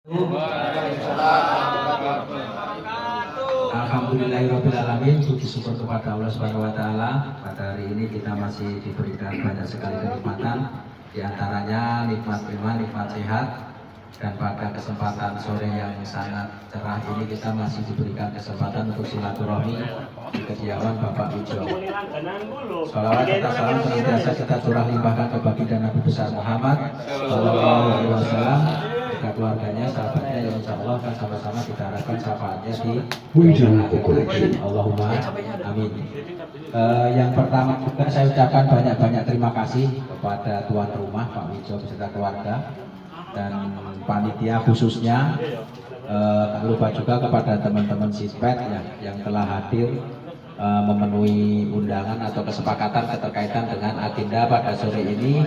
Alhamdulillahirrahmanirrahim. Puji syukur kepada Allah Subhanahu wa Ta'ala. Pada hari ini kita masih diberikan banyak sekali kenikmatan, di antaranya nikmat iman, nikmat sehat, dan pada kesempatan sore yang sangat cerah ini kita masih diberikan kesempatan untuk silaturahmi di kediaman Bapak Wijo. Salawat serta salam senantiasa kita curah limpahkan ke baginda Nabi besar Muhammad Sallallahu Alaihi Wasallam, keluarganya, sahabatnya, yang insya Allah akan sama-sama kita harapkan syafaatnya di Allahumma amin. Yang pertama juga saya ucapkan banyak-banyak terima kasih kepada tuan rumah Pak Wijo beserta keluarga dan panitia khususnya. Tak lupa juga kepada teman-teman Sispet yang telah hadir memenuhi undangan atau kesepakatan keterkaitan dengan agenda pada sore ini,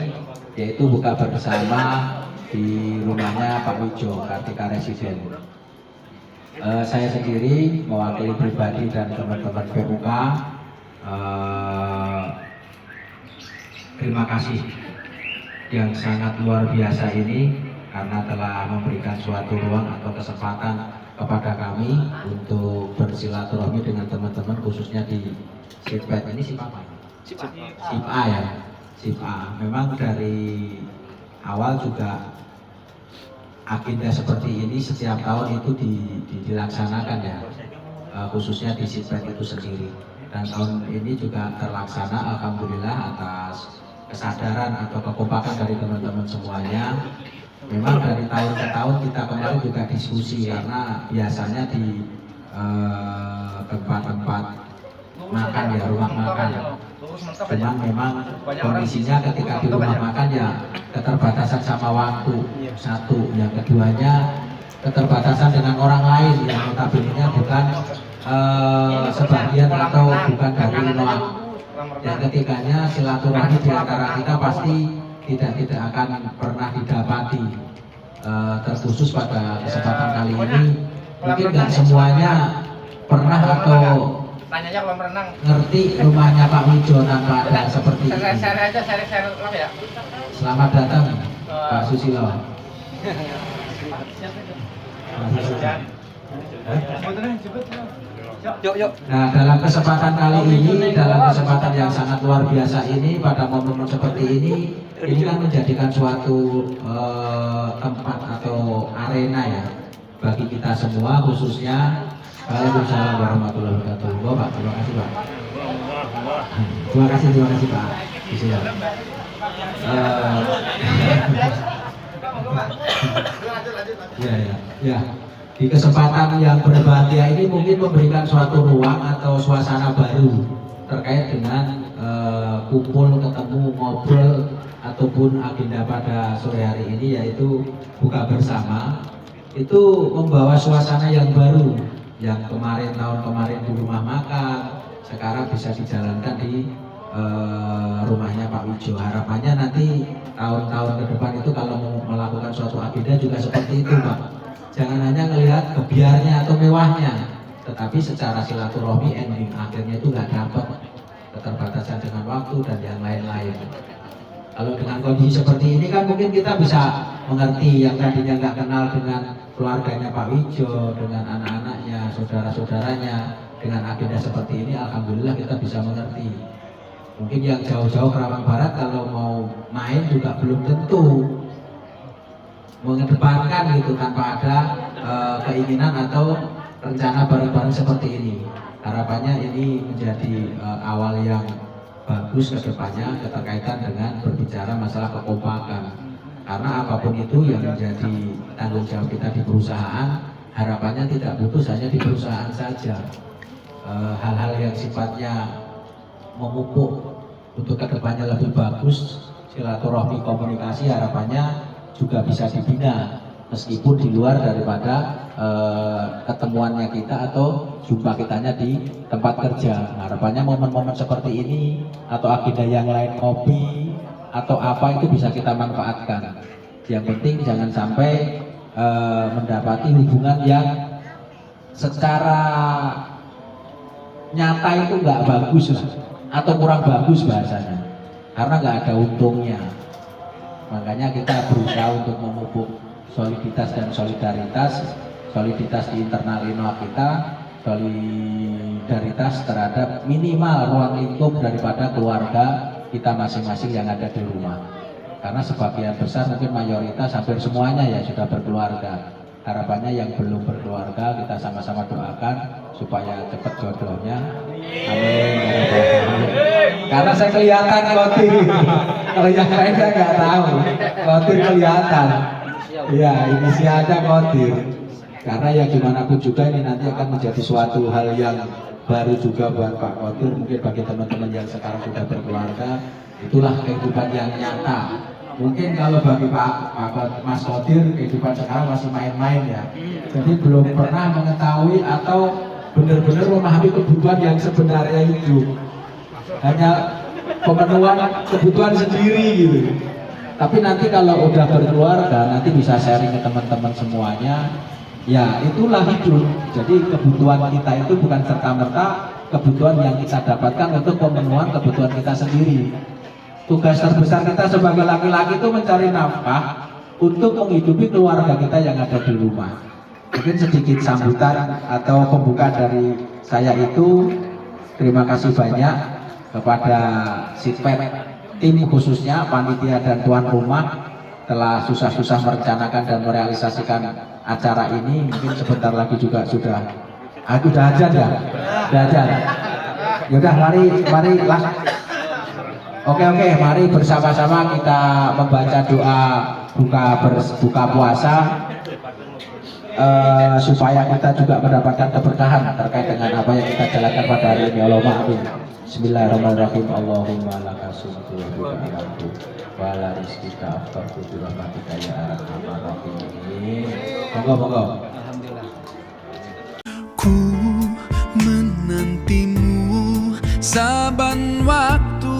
yaitu buka bersama di rumahnya Pak Wijo, Kartika Residen. Saya sendiri mewakili pribadi dan teman-teman PUK, terima kasih yang sangat luar biasa ini karena telah memberikan suatu ruang atau kesempatan kepada kami untuk bersilaturahmi dengan teman-teman khususnya di Sipet. Ini Sip apa? Sip A ya, Sip A. Memang dari awal juga agenda seperti ini setiap tahun itu dilaksanakan ya, khususnya di Sipet itu sendiri. Dan tahun ini juga terlaksana, alhamdulillah, atas kesadaran atau kekompakan dari teman-teman semuanya. Memang dari tahun ke tahun kita kemarin juga diskusi, karena biasanya di tempat-tempat makan ya, rumah makan. Cuman memang kondisinya ketika di rumah makan ya keterbatasan sama waktu, satu. Yang keduanya keterbatasan dengan orang lain yang notabene bukan sebagian atau bukan dari rumah. Yang ketiganya silaturahmi di antara kita pasti tidak akan pernah didapati. Terkhusus pada kesempatan kali ini mungkin nggak semuanya pernah atau tanyanya kalau berenang ngerti rumahnya Pak Wijo tanpa ada seperti ini. Share ya. Selamat datang Pak Susilo. Yuk. Nah, dalam kesempatan kali ini, dalam kesempatan yang sangat luar biasa ini, pada momen seperti ini kan menjadikan suatu tempat atau arena ya bagi kita semua, khususnya. Waalaikumsalam warahmatullahi wabarakatuh. Pak, terima kasih Pak. Terima kasih Pak. Bismillah. Ya. Di kesempatan yang berbahagia ini mungkin memberikan suatu ruang atau suasana baru terkait dengan kumpul, ketemu, ngobrol ataupun agenda pada sore hari ini, yaitu buka bersama. Itu membawa suasana yang baru, yang tahun kemarin di rumah makan, sekarang bisa dijalankan di rumahnya Pak Wijo. Harapannya nanti tahun-tahun ke depan itu kalau mau melakukan suatu agenda juga seperti itu Pak. Jangan hanya melihat kebiarnya atau mewahnya, tetapi secara silaturahmi ending akhirnya itu nggak dapat, keterbatasan dengan waktu dan yang lain-lain. Kalau dengan kondisi seperti ini kan mungkin kita bisa mengerti yang tadinya nggak kenal dengan keluarganya Pak Wijo, dengan anak-anaknya, saudara-saudaranya, dengan agenda seperti ini, alhamdulillah kita bisa mengerti. Mungkin yang jauh-jauh Kerawang Barat kalau mau main juga belum tentu mengedepankan gitu tanpa ada keinginan atau rencana bareng-bareng seperti ini. Harapannya ini menjadi awal yang bagus ke depannya keterkaitan dengan berbicara masalah kekompakan. Karena apapun itu yang menjadi tanggung jawab kita di perusahaan, harapannya tidak putus hanya di perusahaan saja. Hal-hal yang sifatnya memupuk untuk kedepannya lebih bagus, silaturahmi komunikasi harapannya juga bisa dibina meskipun di luar daripada ketemuannya kita atau jumpa kitanya di tempat kerja. Harapannya momen-momen seperti ini atau agenda yang lain, kopi atau apa, itu bisa kita manfaatkan. Yang penting jangan sampai mendapati hubungan yang secara nyata itu nggak bagus atau kurang bagus bahasanya, karena nggak ada untungnya. Makanya kita berusaha untuk memupuk soliditas dan soliditas di internal Linoa kita, solidaritas terhadap minimal ruang lingkup daripada keluarga kita masing-masing yang ada di rumah. Karena sebagian besar mungkin mayoritas hampir semuanya ya sudah berkeluarga. Harapannya yang belum berkeluarga kita sama-sama doakan supaya cepat jodohnya. Amin. Karena saya kelihatan Kotir. Kalau yang lain saya nggak tahu. Kotir kelihatan. Ya, inisialnya Kotir. Karena ya gimana pun juga ini nanti akan menjadi suatu hal yang baru juga buat Pak Kotir. Mungkin bagi teman-teman yang sekarang sudah berkeluarga, itulah kehidupan yang nyata. Mungkin kalau bagi Mas Kotir, kehidupan sekarang masih main-main ya. Jadi belum pernah mengetahui atau benar-benar memahami kebutuhan yang sebenarnya itu. Hanya pemenuhan kebutuhan sendiri gitu. Tapi nanti kalau udah berkeluarga, nanti bisa sharing ke teman-teman semuanya. Ya itulah hidup. Jadi kebutuhan kita itu bukan serta-merta kebutuhan yang kita dapatkan untuk pemenuhan kebutuhan kita sendiri. Tugas terbesar kita sebagai laki-laki itu mencari nafkah untuk menghidupi keluarga kita yang ada di rumah. Mungkin sedikit sambutan atau pembuka dari saya itu. Terima kasih banyak kepada Sitpet tim khususnya panitia dan tuan rumah telah susah-susah merencanakan dan merealisasikan acara ini. Mungkin sebentar lagi juga sudah ajan ya? Sudah ajan. Yaudah mari lah. Oke, mari bersama-sama kita membaca doa buka puasa supaya kita juga mendapatkan keberkahan terkait dengan apa yang kita jalankan pada hari ini. Allahumma amin. Bismillahirrahmanirrahim. Allahumma laka sumtu wa bika alamtu wa la rizqika aftartu bi rahmatika ya arhamar rahimin. Monggo. Ku menantimu saban waktu,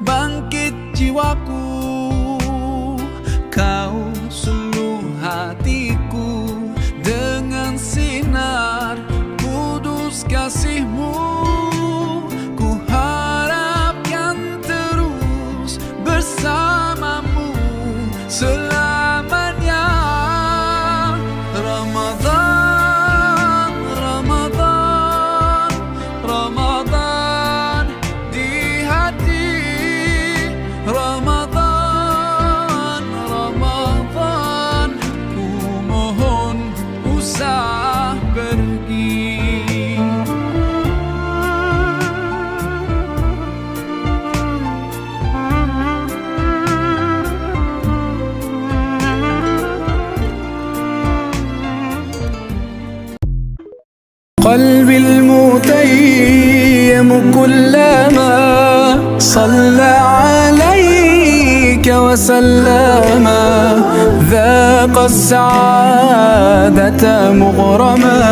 bangkit jiwaku, kau suluh hatiku dengan sinar kudus kasih-Mu. Ku harapkan terus bersamamu selamanya. Ramadan, Ramadan, Ramadan di hati. Ramadan, Ramadan, ku mohon usah pergi. قلبي المتيم كلما صلى عليك وسلم ذاق السعادة مغرما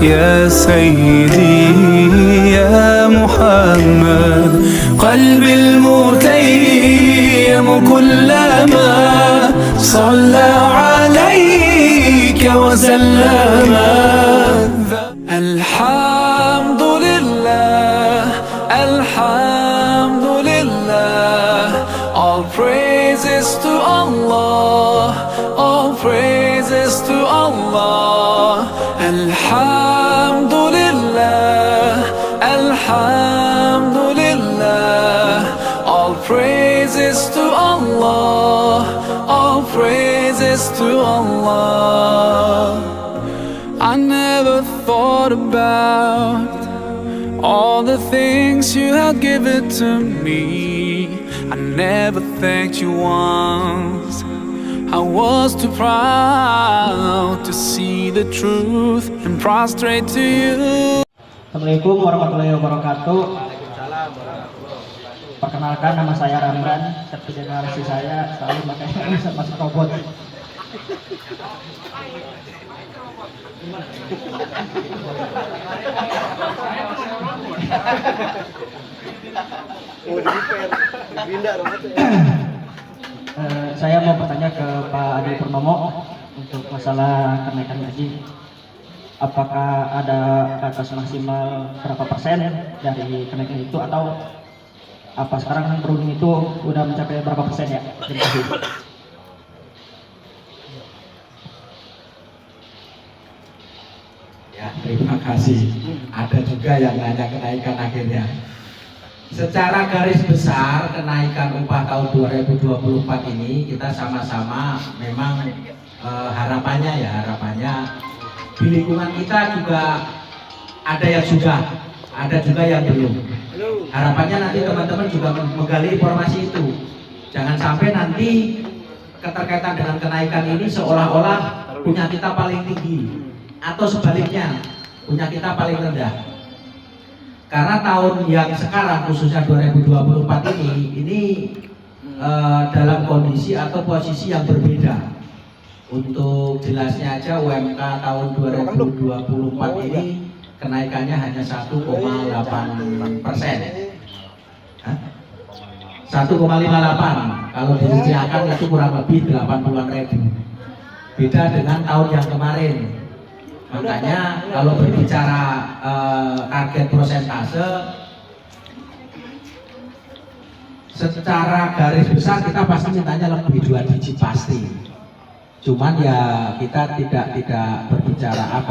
يا سيدي يا محمد. قلبي المتيم كلما صلى عليك وسلم. Alhamdulillah, Alhamdulillah, all praises to Allah, all praises to Allah. Alhamdulillah, Alhamdulillah, all praises to Allah, all praises to Allah. I never thought about all the things you have given to me. I never thanked you once. I was too proud to see the truth and prostrate to you. Assalamualaikum warahmatullahi wabarakatuh. Perkenalkan, nama saya Ramdan. Seperti generasi saya selalu pakai masuk robot. Saya mau bertanya ke Pak Adi Purnomo untuk masalah kenaikan gaji. Apakah ada batas maksimal berapa persen dari kenaikan itu, atau apa sekarang berunding itu udah mencapai berapa persen ya? Terima kasih. Terima kasih. Ada juga yang nanya kenaikan akhirnya. Secara garis besar kenaikan upah tahun 2024 ini kita sama-sama memang harapannya di lingkungan kita juga ada yang sudah, ada juga yang belum. Harapannya nanti teman-teman juga menggali informasi itu. Jangan sampai nanti keterkaitan dengan kenaikan ini seolah-olah punya kita paling tinggi atau sebaliknya punya kita paling rendah. Karena tahun yang sekarang khususnya 2024 ini dalam kondisi atau posisi yang berbeda. Untuk jelasnya aja UMK tahun 2024 ini kenaikannya hanya 1,8%. 1,58. Kalau dirupiahkan itu kurang lebih 80-an ribu. Beda dengan tahun yang kemarin. Makanya kalau berbicara target persentase, secara garis besar kita pasti mintanya lebih 2 digit pasti. Cuman ya kita tidak berbicara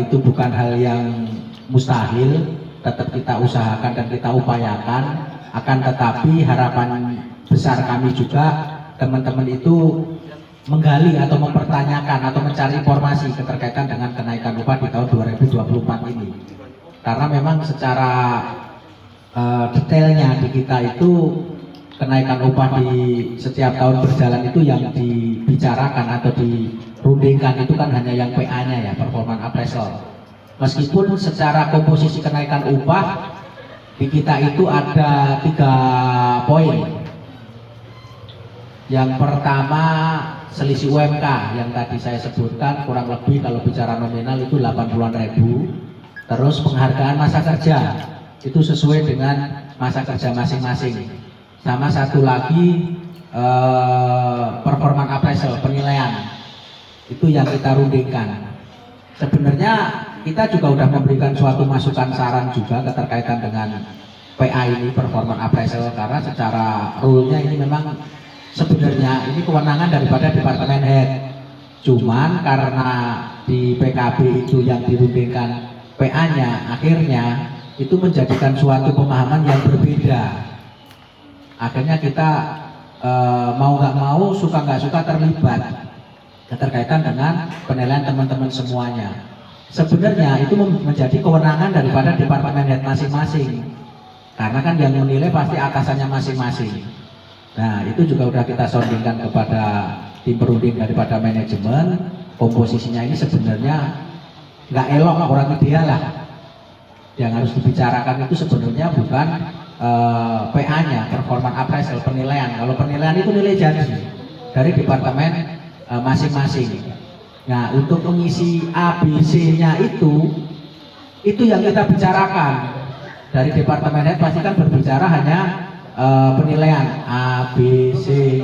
itu bukan hal yang mustahil, tetap kita usahakan dan kita upayakan. Akan tetapi harapan besar kami juga teman-teman itu menggali atau mempertanyakan atau mencari informasi keterkaitan dengan kenaikan upah di tahun 2024 ini. Karena memang secara detailnya di kita itu kenaikan upah di setiap tahun berjalan itu yang dibicarakan atau dirundingkan itu kan hanya yang PA-nya ya, performance appraisal. Meskipun secara komposisi kenaikan upah di kita itu ada 3 poin. Yang pertama selisih UMK yang tadi saya sebutkan kurang lebih kalau bicara nominal itu 80-an ribu. Terus penghargaan masa kerja itu sesuai dengan masa kerja masing-masing. Sama satu lagi performance appraisal, penilaian itu yang kita rundingkan. Sebenarnya kita juga sudah memberikan suatu masukan saran juga keterkaitan dengan PA ini, performance appraisal, karena secara rule-nya ini memang sebenarnya ini kewenangan daripada departemen head. Cuman karena di PKB itu yang dirundingkan PA-nya, akhirnya itu menjadikan suatu pemahaman yang berbeda. Akhirnya kita mau nggak mau, suka nggak suka terlibat keterkaitan dengan penilaian teman-teman semuanya. Sebenarnya itu menjadi kewenangan daripada departemen head masing-masing. Karena kan yang menilai pasti atasannya masing-masing. Nah itu juga sudah kita soundingkan kepada tim perunding daripada manajemen. Komposisinya ini sebenarnya nggak elok, kurang ideal lah. Yang harus dibicarakan itu sebenarnya bukan PA-nya, performance appraisal, penilaian. Kalau penilaian itu nilai janji dari departemen masing-masing. Nah untuk mengisi ABC-nya itu yang kita bicarakan. Dari departemen head pasti kan berbicara hanya penilaian A, B, C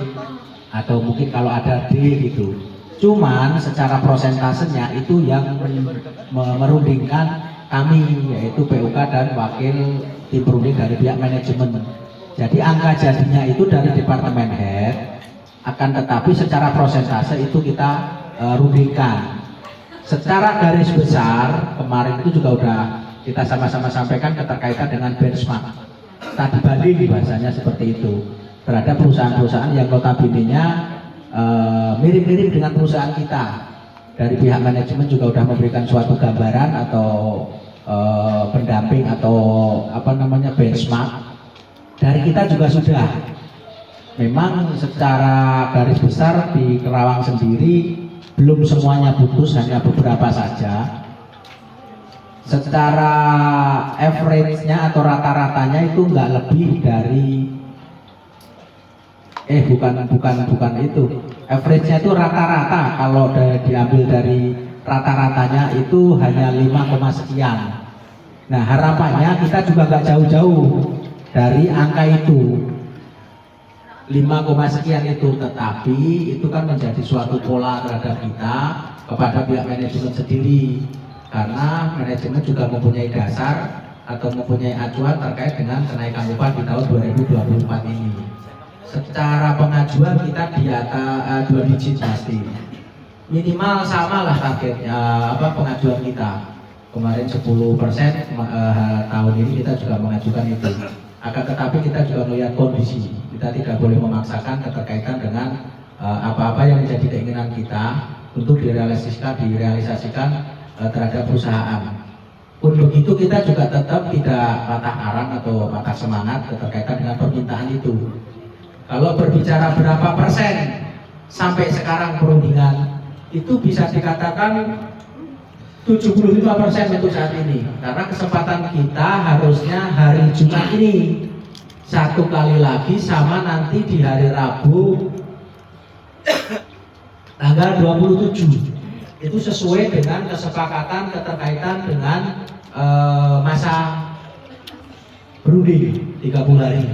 atau mungkin kalau ada D gitu. Cuman secara prosentasenya itu yang merundingkan kami, yaitu PUK dan wakil tim perunding dari pihak manajemen. Jadi angka jadinya itu dari departemen head, akan tetapi secara prosentase itu kita rundingkan. Secara garis besar kemarin itu juga udah kita sama-sama sampaikan keterkaitan dengan benchmark tadi banding bahasanya seperti itu terhadap perusahaan-perusahaan yang notabene-nya mirip-mirip dengan perusahaan kita. Dari pihak manajemen juga sudah memberikan suatu gambaran atau pendamping atau benchmark. Dari kita juga sudah. Memang secara garis besar di Kerawang sendiri belum semuanya putus, hanya beberapa saja. Secara average-nya atau rata-ratanya itu nggak lebih dari bukan itu. Average-nya itu rata-rata, kalau diambil dari rata-ratanya itu hanya 5, sekian. Nah harapannya kita juga nggak jauh-jauh dari angka itu 5, sekian itu, tetapi itu kan menjadi suatu pola terhadap kita kepada pihak manajemen sendiri. Karena manajemen juga mempunyai dasar atau mempunyai acuan terkait dengan kenaikan upah di tahun 2024 ini. Secara pengajuan kita di atas 2 digit pasti. minimal sama lah targetnya pengajuan kita. Kemarin 10%, tahun ini kita juga mengajukan itu. Akan tetapi kita juga melihat kondisi. Kita tidak boleh memaksakan keterkaitan dengan apa-apa yang menjadi keinginan kita untuk direalisasikan terhadap perusahaan. Pun begitu kita juga tetap tidak patah arang atau patah semangat keterkaitan dengan permintaan itu. Kalau berbicara berapa persen sampai sekarang perundingan itu bisa dikatakan 75% untuk saat ini, karena kesempatan kita harusnya hari Jumat ini satu kali lagi sama nanti di hari Rabu tanggal 27. Itu sesuai dengan kesepakatan keterkaitan dengan masa berunding 30 hari.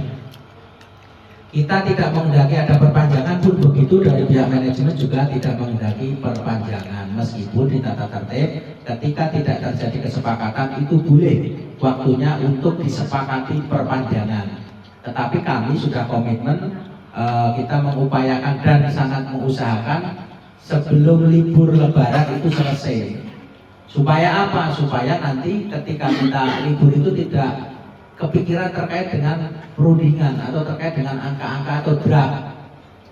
Kita tidak menghendaki ada perpanjangan, pun begitu dari pihak manajemen juga tidak menghendaki perpanjangan, meskipun di tata tertib ketika tidak terjadi kesepakatan itu boleh waktunya untuk disepakati perpanjangan. Tetapi kami sudah komitmen, kita mengupayakan dan sangat mengusahakan sebelum libur Lebaran itu selesai. Supaya apa? Supaya nanti ketika kita libur itu tidak kepikiran terkait dengan perundingan atau terkait dengan angka-angka atau draft,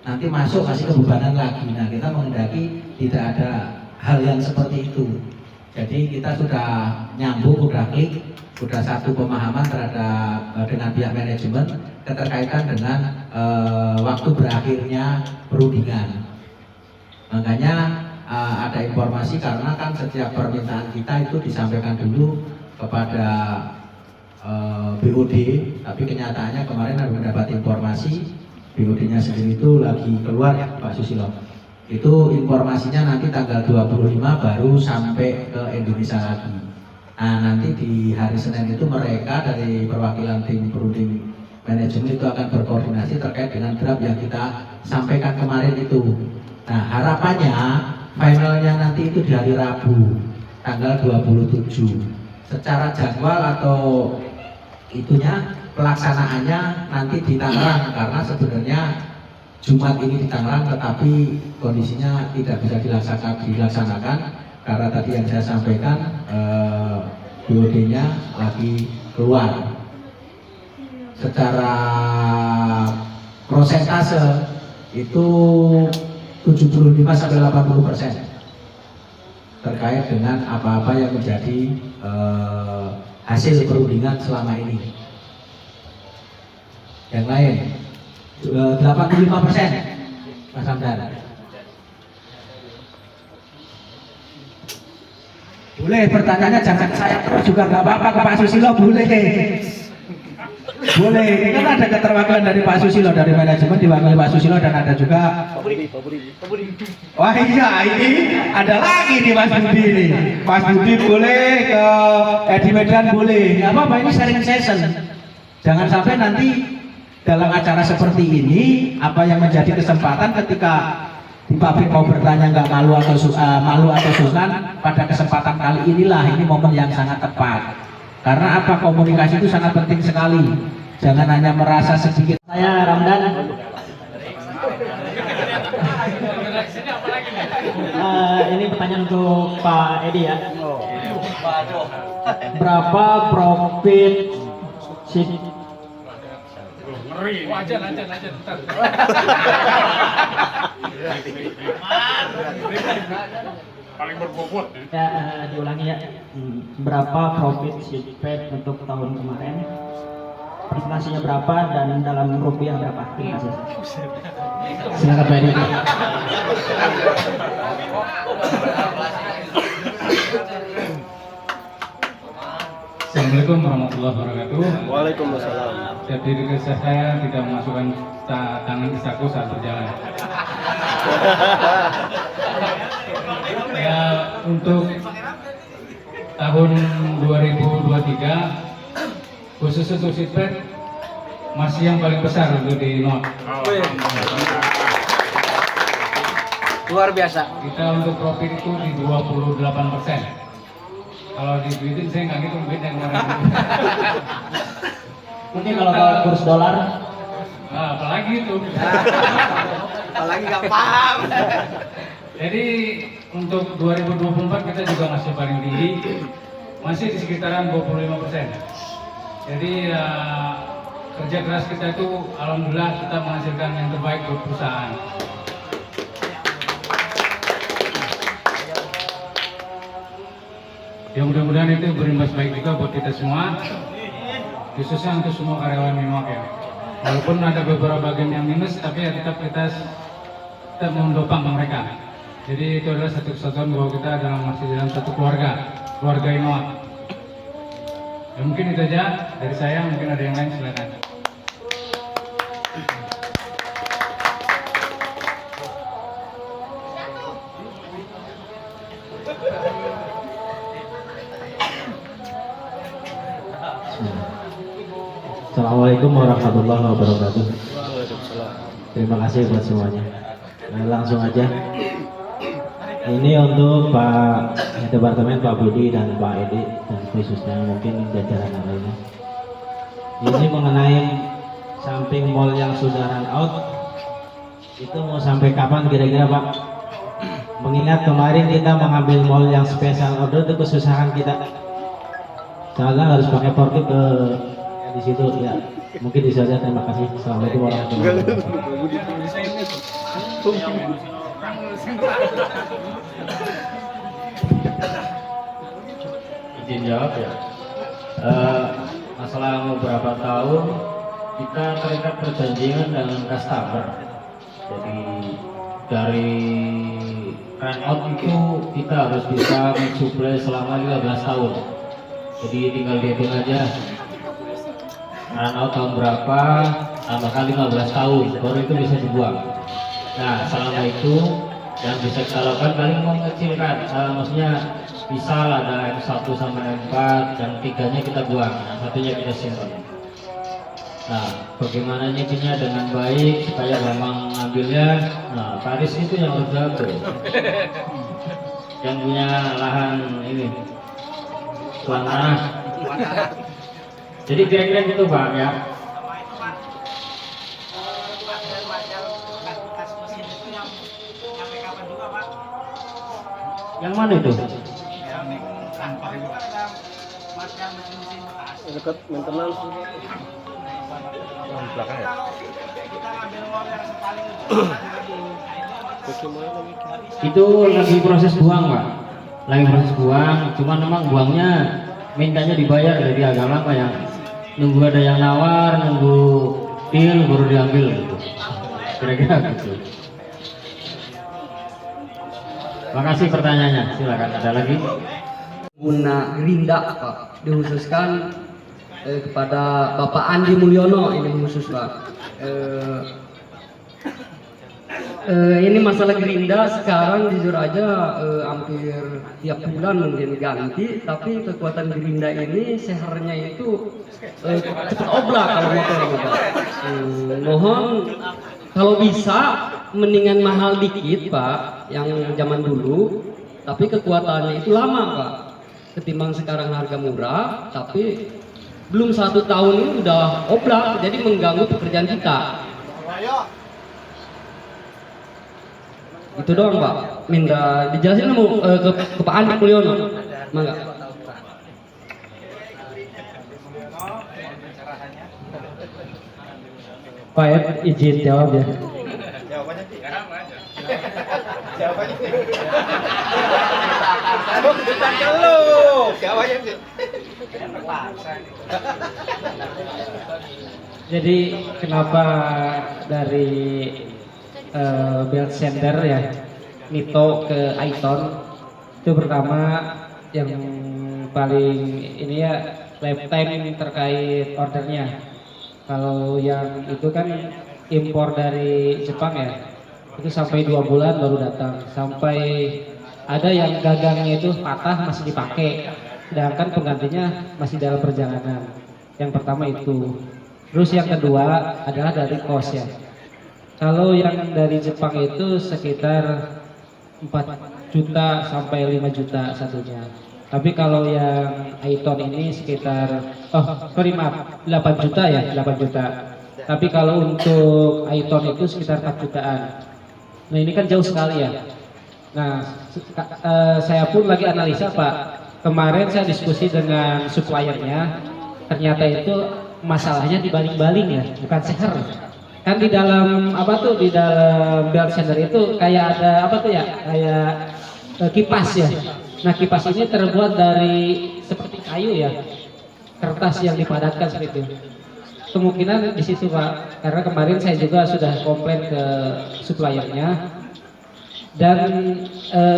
nanti masuk masih kebebanan lagi. Nah, kita menghendaki tidak ada hal yang seperti itu. Jadi kita sudah nyambung, sudah klik, sudah satu pemahaman terhadap dengan pihak manajemen keterkaitan dengan waktu berakhirnya perundingan. Makanya ada informasi, karena kan setiap permintaan kita itu disampaikan dulu kepada BOD, tapi kenyataannya kemarin ada mendapat informasi BOD-nya sendiri itu lagi keluar ya Pak Susilo. Itu informasinya nanti tanggal 25 baru sampai ke Indonesia lagi. Nah, nanti di hari Senin itu mereka dari perwakilan tim perunding manajemen itu akan berkoordinasi terkait dengan draft yang kita sampaikan kemarin itu. Nah, harapannya finalnya nanti itu di hari Rabu tanggal 27. Secara jadwal atau itunya pelaksanaannya nanti di Tangerang, karena sebenarnya Jumat ini di Tangerang tetapi kondisinya tidak bisa dilaksanakan karena tadi yang saya sampaikan BOD-nya lagi keluar. Secara prosentase itu 75-80% terkait dengan apa-apa yang menjadi hasil perundingan selama ini. Yang lain 85%, Mas Hamdan. Boleh pertanyaannya jangan saya terus juga nggak apa-apa, ke Pak Susilo boleh. Boleh, ini kan ada keterwakilan dari Pak Susilo, dari manajemen diwakili Pak Susilo, dan ada juga wah iya, ini ada lagi nih Mas Budi nih. Mas Budi boleh, ke Edi Medan boleh. Nggak apa-apa, ini sharing session. Jangan sampai nanti dalam acara seperti ini apa yang menjadi kesempatan ketika di pabrik mau bertanya nggak malu atau sungkan, pada kesempatan kali inilah ini momen yang sangat tepat. Karena apa? Komunikasi itu sangat penting sekali. Jangan hanya merasa sedikit. Saya Ramdan. Ini pertanyaan untuk Pak Edi ya. Berapa profit Wajar. Paling berbobot. ya, diulangi ya. Berapa profit Seedpad untuk tahun kemarin? Presentasinya berapa dan dalam rupiah berapa? Terima kasih. Silakan Pak Edi. Assalamualaikum warahmatullahi wabarakatuh. Waalaikumsalam. Jadi saya tidak memasukkan tangan ke saku saat berjalan. Ya, untuk tahun 2023 khusus untuk Seedpad masih yang paling besar untuk di not. Luar biasa. Kita untuk profit itu di 28%. Kalau di duitin saya nggak ngitung duit yang kemarin. Mungkin kalau kurs dolar, Nah, apalagi itu. Apalagi nggak paham. Jadi untuk 2024 kita juga masih paling tinggi, masih di sekitaran 25%. Jadi kerja keras kita itu alhamdulillah kita menghasilkan yang terbaik buat perusahaan. Ya mudah-mudahan itu berimbas baik juga buat kita semua, khususnya untuk semua karyawan Minoak ya. Walaupun ada beberapa bagian yang minus, tapi ya tetap kita mendopang mereka. Jadi itu adalah satu kesatuan bahwa kita masih dalam satu keluarga Minoak. Ya mungkin itu aja dari saya, mungkin ada yang lain silakan. Assalamualaikum warahmatullahi wabarakatuh. Terima kasih buat semuanya. Langsung aja. Ini untuk Pak Departemen, Pak Budi dan Pak Edi, dan khususnya mungkin jajaran yang lainnya. Ini mengenai samping mall yang sudah run out, itu mau sampai kapan kira-kira Pak? Mengingat kemarin kita mengambil mall yang special order, itu kesusahan kita. Soalnya harus pakai forklift ke di situ ya. Mungkin itu saja, terima kasih. Assalamualaikum warahmatullahi wabarakatuh. Izin jawab ya. Masalah beberapa tahun kita terikat perjanjian dengan customer. Jadi dari run out itu kita harus bisa mensuplai selama 15 tahun. Jadi tinggal dihitung aja. Run out tahun berapa, tambahkan 15 tahun, baru itu bisa dibuang. Nah, selama itu yang bisa kita lakukan paling mengecilkan, maksudnya bisa ada M1 sama M4, yang 3-nya kita buang, yang 1-nya kita simpan. Nah, bagaimana nyicinya dengan baik supaya gampang ngambilnya? Nah, Paris itu yang harus jago. Yang punya lahan ini, tuan tanah. Jadi kira-kira gitu Pak ya. Yang mana itu? Dekat maintenance. Belakang ya? Itu lagi proses buang Pak. Lagi proses buang, cuman memang buangnya mintanya dibayar, jadi agak lama ya. Nunggu ada yang nawar, nunggu deal baru diambil gitu. Kira-kira gitu. Makasih pertanyaannya, silakan ada lagi. Guna Gerinda Pak, dikhususkan kepada Bapak Andi Mulyono, ini khusus Pak. Ini masalah Gerinda sekarang jujur aja hampir tiap bulan mungkin ganti, tapi kekuatan Gerinda ini sehernya itu cepat oblak kalau motor gitu. Mohon kalau bisa mendingan mahal dikit Pak, yang zaman dulu, tapi kekuatannya itu lama Pak. Ketimbang sekarang harga murah, tapi belum 1 tahun ini udah oblak, jadi mengganggu pekerjaan kita. Itu doang Pak, minta dijelasin ke Pak Andi Mulyono. Mangga. Pak Ed, izin jawab ya. Jawabannya sekarang aja. Jawabannya. Bukan lu. Jawabannya sih. Jadi kenapa dari belt center ya Nito ke Aiton, itu pertama yang paling ini ya lifetime terkait ordernya. Kalau yang itu kan impor dari Jepang ya, itu sampai 2 bulan baru datang, sampai ada yang gagangnya itu patah masih dipakai, sedangkan penggantinya masih dalam perjalanan. Yang pertama itu. Terus yang kedua adalah dari kos ya. Kalau yang dari Jepang itu sekitar 4 juta sampai 5 juta satunya. Tapi kalau yang Aiton ini sekitar 8 juta ya, 8 juta. Tapi kalau untuk Aiton itu sekitar 4 jutaan. Nah ini kan jauh sekali ya. Nah, saya pun lagi analisa Pak. Kemarin saya diskusi dengan suppliernya, ternyata itu masalahnya di baling-baling ya, bukan seher. Kan di dalam apa tuh, di dalam belt sander itu kayak ada apa tuh ya, kayak kipas ya. Nah kipas ini terbuat dari seperti kayu ya, kertas yang dipadatkan seperti itu. Kemungkinan di situ Pak, karena kemarin saya juga sudah komplain ke suppliernya dan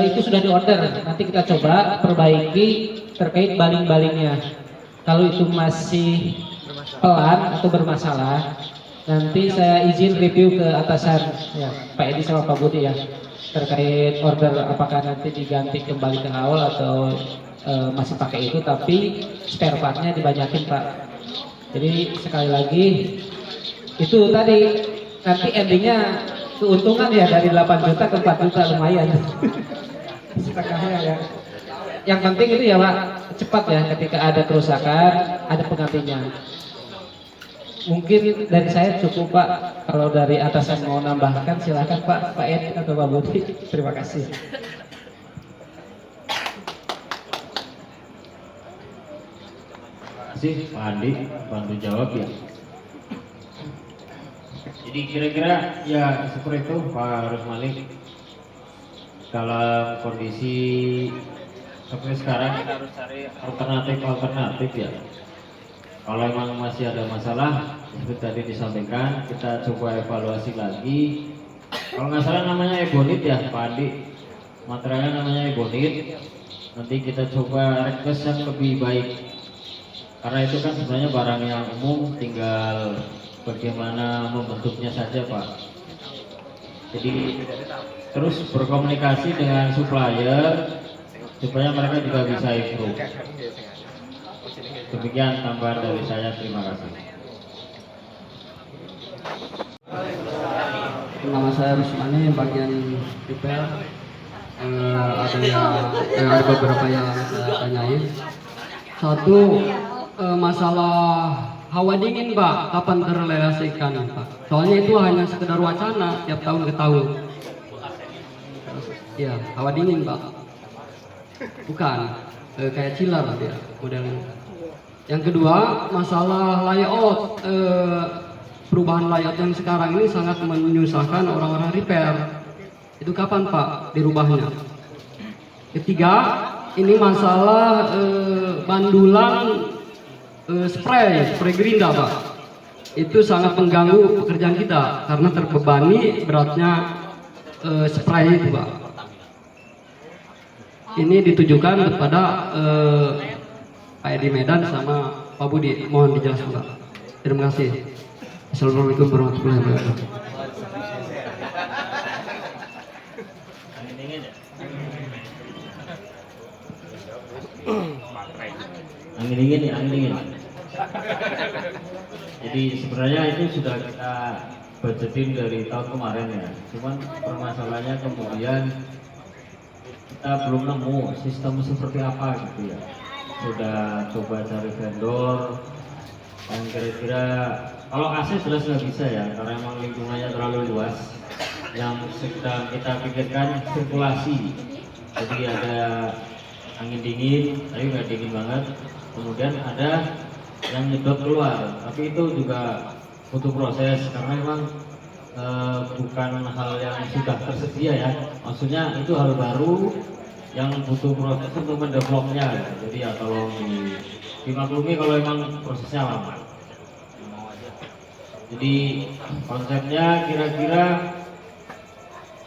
itu sudah diorder. Nanti kita coba perbaiki terkait baling-balingnya. Kalau itu masih pelan atau bermasalah, nanti saya izin review ke atasan ya, Pak Edi sama Pak Budi ya, terkait order apakah nanti diganti kembali ke awal atau masih pakai itu, tapi spare partnya dibanyakin Pak. Jadi sekali lagi itu tadi nanti endingnya keuntungan ya, dari 8 juta ke 4 juta lumayan. Setengahnya ya. Yang penting itu ya Pak, cepat ya, ketika ada kerusakan ada penggantinya. Mungkin dari saya cukup Pak. Kalau dari atasan mau nambahkan silakan Pak Ed atau Pak Budi. Terima kasih. Terima kasih Pak Andi, bantu jawab ya. Jadi kira-kira ya seperti itu Pak Rusmalik. Dalam kondisi seperti sekarang kita harus cari alternatif ya. Kalau memang masih ada masalah, seperti tadi disampaikan, kita coba evaluasi lagi. Kalau nggak salah namanya ebonit ya Pak Andi, materialnya namanya ebonit. Nanti kita coba request yang lebih baik, karena itu kan sebenarnya barang yang umum, tinggal bagaimana membentuknya saja Pak. Jadi terus berkomunikasi dengan supplier supaya mereka juga bisa improve. Demikian tambahan dari saya, terima kasih. Nama saya Rusmani, bagian repair. Ada beberapa yang saya tanyain. Satu, masalah hawa dingin Pak, kapan terrealisasikan Pak? Soalnya itu hanya sekedar wacana tiap tahun ke tahun. Ya, hawa dingin Pak. Bukan, kayak chiller ya modelnya. Yang kedua, masalah layout. Perubahan layout yang sekarang ini sangat menyusahkan orang-orang repair. Itu kapan Pak dirubahnya? Ketiga, ini masalah bandulan spray gerinda Pak. Itu sangat mengganggu pekerjaan kita karena terbebani beratnya spray itu Pak. Ini ditujukan kepada Pak Edi Medan sama Pak Budi, mohon dijelaskan Pak. Terima kasih. Assalamualaikum warahmatullahi wabarakatuh. Angin dingin ya, angin dingin. Jadi sebenarnya itu sudah kita budgetin dari tahun kemarin ya. Cuman permasalahannya kemudian kita belum nemu sistem seperti apa gitu ya. Sudah coba cari vendor yang kira-kira, kalau AC jelas nggak bisa ya, karena emang lingkungannya terlalu luas. Yang sedang kita pikirkan sirkulasi, jadi ada angin dingin tapi nggak dingin banget, kemudian ada yang nyedot keluar, tapi itu juga butuh proses karena memang bukan hal yang sudah tersedia ya, maksudnya itu hal baru yang butuh proses untuk mendevelopnya. Jadi ya tolong dimaklumi kalau memang prosesnya lama. Jadi konsepnya kira-kira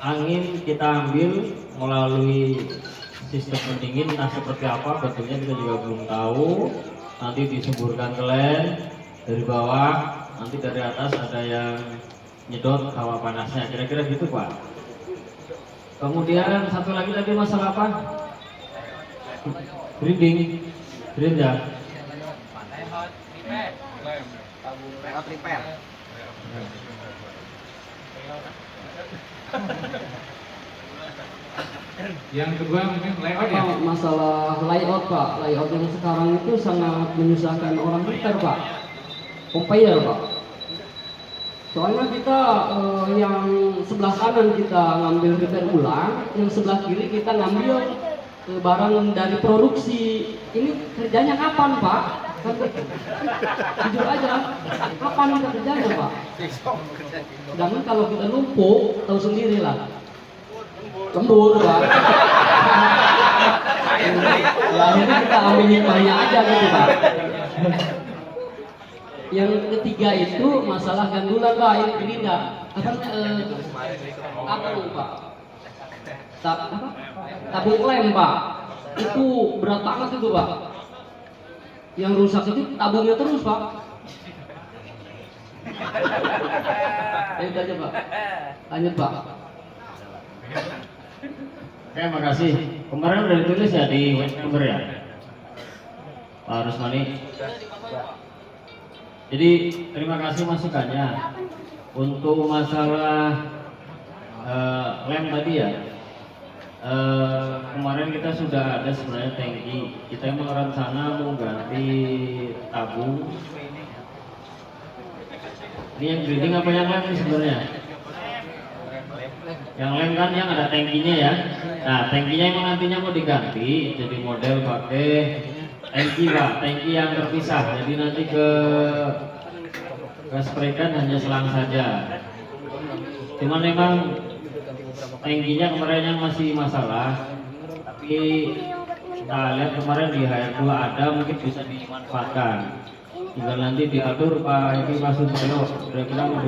angin kita ambil melalui sistem pendingin, entah seperti apa bentuknya kita juga belum tahu. Nanti disemburkan ke lem dari bawah, nanti dari atas ada yang nyedot hawa panasnya, kira-kira gitu Pak. Kemudian satu lagi tadi masalah apa? Grinding, grind ya. Yang kedua mungkin layout ya. Masalah layout Pak, layout yang sekarang itu sangat menyusahkan orang repair Pak. Upaya Pak. Soalnya kita yang sebelah kanan kita ngambil repair ulang, yang sebelah kiri kita ngambil barang dari produksi. Ini kerjanya kapan, Pak? Jujur aja, kapan kita kerjanya, Pak? Sedangkan kalau kita numpuk, tahu sendiri lah. Lembur, Pak. Akhirnya kita ambil hikmahnya aja gitu, Pak. Yang ketiga itu masalah gandulan, Pak. Ini gerinda. Apa tuh, Pak? Tabung lem, Pak. Itu berat banget itu, Pak. Yang rusak itu tabungnya terus, Pak. Itu aja, Pak. Lanjut, Pak. Oke, makasih. Kemarin udah ditulis ya di web number ya, Pak Rusmani. Jadi terima kasih masukannya. Untuk masalah lem tadi ya, kemarin kita sudah ada sebenarnya tangki. Kita emang rencana mau ganti tabung. Ini yang grinding apa yang lem sebenarnya? Yang lem kan yang ada tangkinya ya. Nah, tangkinya emang nantinya mau diganti jadi model pakai tangki, Pak, tangki yang terpisah. Jadi nanti ke spray kan hanya selang saja. Cuman memang tangkinya kemarin yang masih masalah. Tapi kita lihat kemarin di HR2 ada, mungkin bisa dimanfaatkan. Tinggal nanti diatur Pak Eki Pak Sutoyo kira-kira mau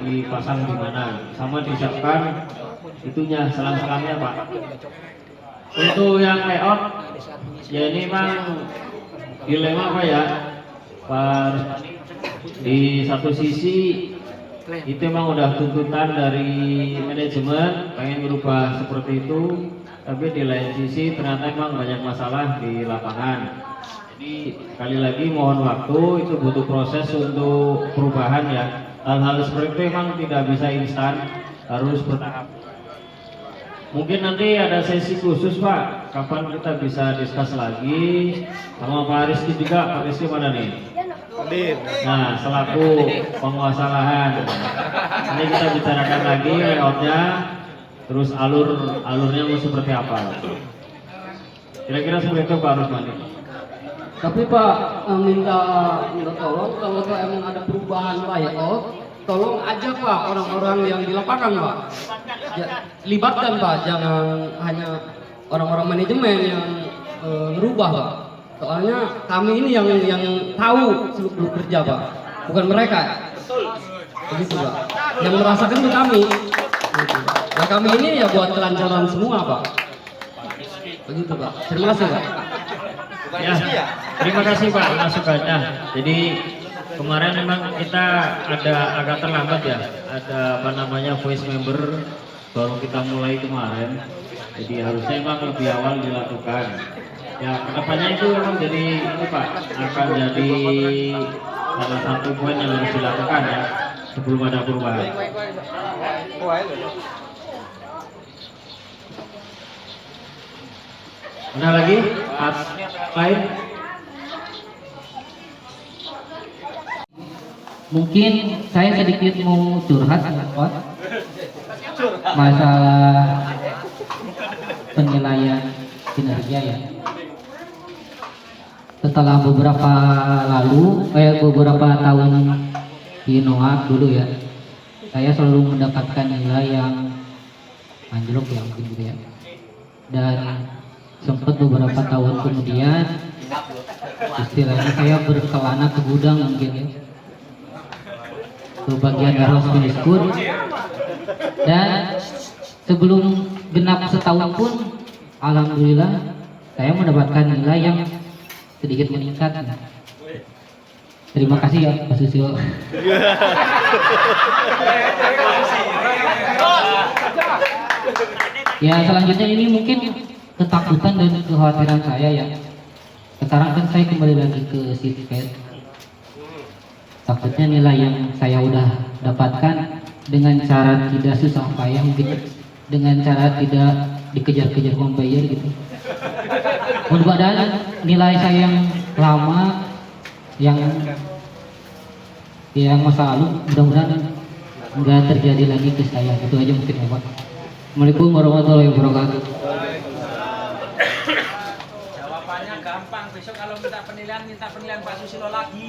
dipasang di mana, sama disiapkan itunya selang-selangnya, Pak. Untuk yang layout ya ini memang dilema, Pak ya, Pak. Di satu sisi itu memang udah tuntutan dari manajemen pengen berubah seperti itu, tapi di lain sisi ternyata memang banyak masalah di lapangan. Jadi sekali lagi mohon waktu, itu butuh proses untuk perubahan ya. Hal-hal seperti itu memang tidak bisa instan, harus bertahap. Mungkin nanti ada sesi khusus, Pak, kapan kita bisa diskus lagi sama Pak Rizky juga. Pak Rizky mana nih? Nah, selaku penguasa lahan, ini kita bicarakan lagi layoutnya, terus alurnya mau seperti apa. Kira-kira seperti itu, Pak Rusmani. Tapi Pak, minta tolong kalau emang ada perubahan layout, tolong ajak Pak orang-orang yang di lapangan, Pak. Ya, libatkan Pak, jangan hanya orang-orang manajemen yang merubah, Pak. Soalnya kami ini yang tahu seluk-beluk kerja, Pak, bukan mereka. Begitu, Pak. Yang merasakan itu kami. Nah, kami ini ya buat kelancaran semua, Pak. Begitu, Pak. Terima kasih, Pak. Ya, terima kasih Pak masukannya. Jadi kemarin memang kita ada agak terlambat ya, ada apa namanya voice member baru kita mulai kemarin. Jadi harusnya memang lebih awal dilakukan. Ya, kedepannya itu memang jadi ini Pak, akan jadi salah satu poin yang harus dilakukan ya sebelum ada perubahan. Ada lagi? Lain? Mungkin saya sedikit mau curhat ya, Pak. Masalah penilaian kinerja ya. Setelah beberapa tahun di NOAK dulu ya, saya selalu mendapatkan nilai yang anjlok ya mungkin gitu ya. Dan sempat beberapa tahun kemudian istilahnya saya berkelana ke gudang mungkin ya, ke bagian warehouse finish good, dan sebelum genap setahun pun alhamdulillah saya mendapatkan nilai yang sedikit meningkat. Terima kasih ya Pak Susilo. Ya, selanjutnya ini mungkin ketakutan dan kekhawatiran saya ya. Sekarang kan saya kembali lagi ke Sitped. Takutnya nilai yang saya udah dapatkan dengan cara tidak susah payah, mungkin dengan cara tidak dikejar-kejar conveyor gitu. Mudah-mudahan nilai saya yang lama, yang masa lalu, mudah-mudahan nggak terjadi lagi ke saya. Itu aja mungkin ya Pak. Assalamualaikum warahmatullahi wabarakatuh. Jawabannya gampang. Besok kalau minta penilaian Pak Susilo lagi.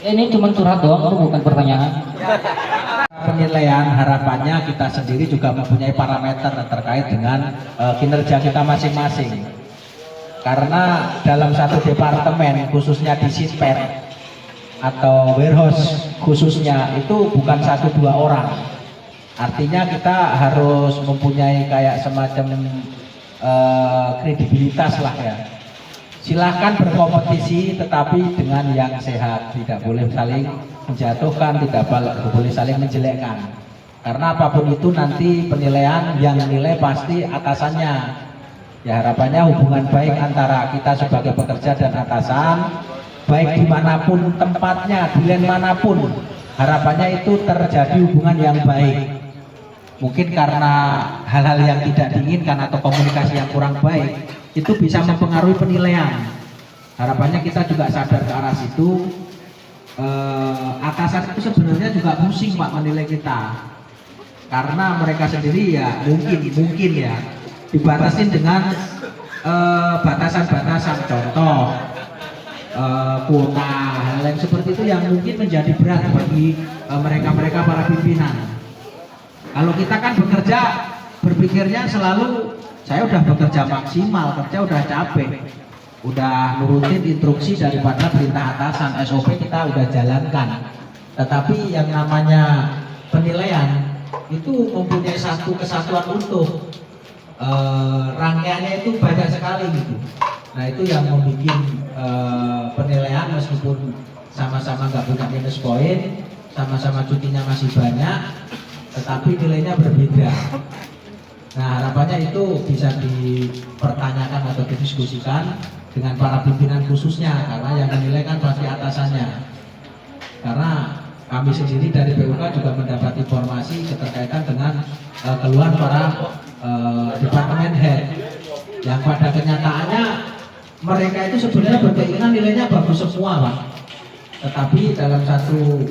Ini cuma curhat doang, itu bukan pertanyaan. Penilaian harapannya kita sendiri juga mempunyai parameter terkait dengan kinerja kita masing-masing. Karena dalam satu departemen khususnya di Sitpet atau warehouse khususnya itu bukan 1-2 orang. Artinya kita harus mempunyai kayak semacam kredibilitas lah ya. Silahkan berkompetisi tetapi dengan yang sehat, tidak boleh saling menjatuhkan, tidak boleh saling menjelekkan. Karena apapun itu nanti penilaian yang menilai pasti atasannya. Ya harapannya hubungan baik antara kita sebagai pekerja dan atasan, baik dimanapun tempatnya, di lain manapun, harapannya itu terjadi hubungan yang baik. Mungkin karena hal-hal yang tidak diinginkan atau komunikasi yang kurang baik, itu bisa mempengaruhi penilaian. Harapannya kita juga sadar ke arah situ. Atasan itu sebenarnya juga pusing Pak menilai kita, karena mereka sendiri ya mungkin ya dibatasin dengan batasan-batasan, contoh kuota, hal yang seperti itu yang mungkin menjadi berat bagi mereka para pimpinan. Kalau kita kan bekerja berpikirnya selalu saya udah bekerja maksimal, kerja udah capek, udah nurutin instruksi daripada perintah atasan, SOP kita udah jalankan. Tetapi yang namanya penilaian itu mempunyai satu kesatuan utuh, rangkaiannya itu banyak sekali gitu. Nah itu yang membuat penilaian meskipun sama-sama nggak punya minus poin, sama-sama cutinya masih banyak, tetapi nilainya berbeda. Nah harapannya itu bisa dipertanyakan atau didiskusikan dengan para pimpinan khususnya, karena yang menilai kan pasti atasannya. Karena kami sendiri dari PUK juga mendapat informasi keterkaitan dengan keluhan para departemen head yang pada kenyataannya mereka itu sebenarnya berkeinginan nilainya bagus semua Pak, tetapi dalam satu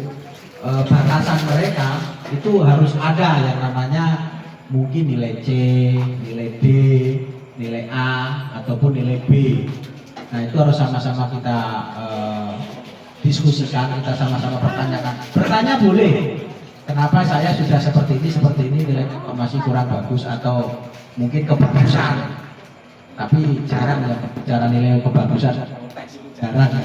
batasan mereka itu harus ada yang namanya mungkin nilai C, nilai D, nilai A, ataupun nilai B. Nah itu harus sama-sama kita diskusikan, kita sama-sama pertanyakan. Bertanya boleh, kenapa saya sudah seperti ini nilai masih kurang bagus, atau mungkin kebagusan. Tapi jarang ya bicara nilai kebagusan, jarang ya.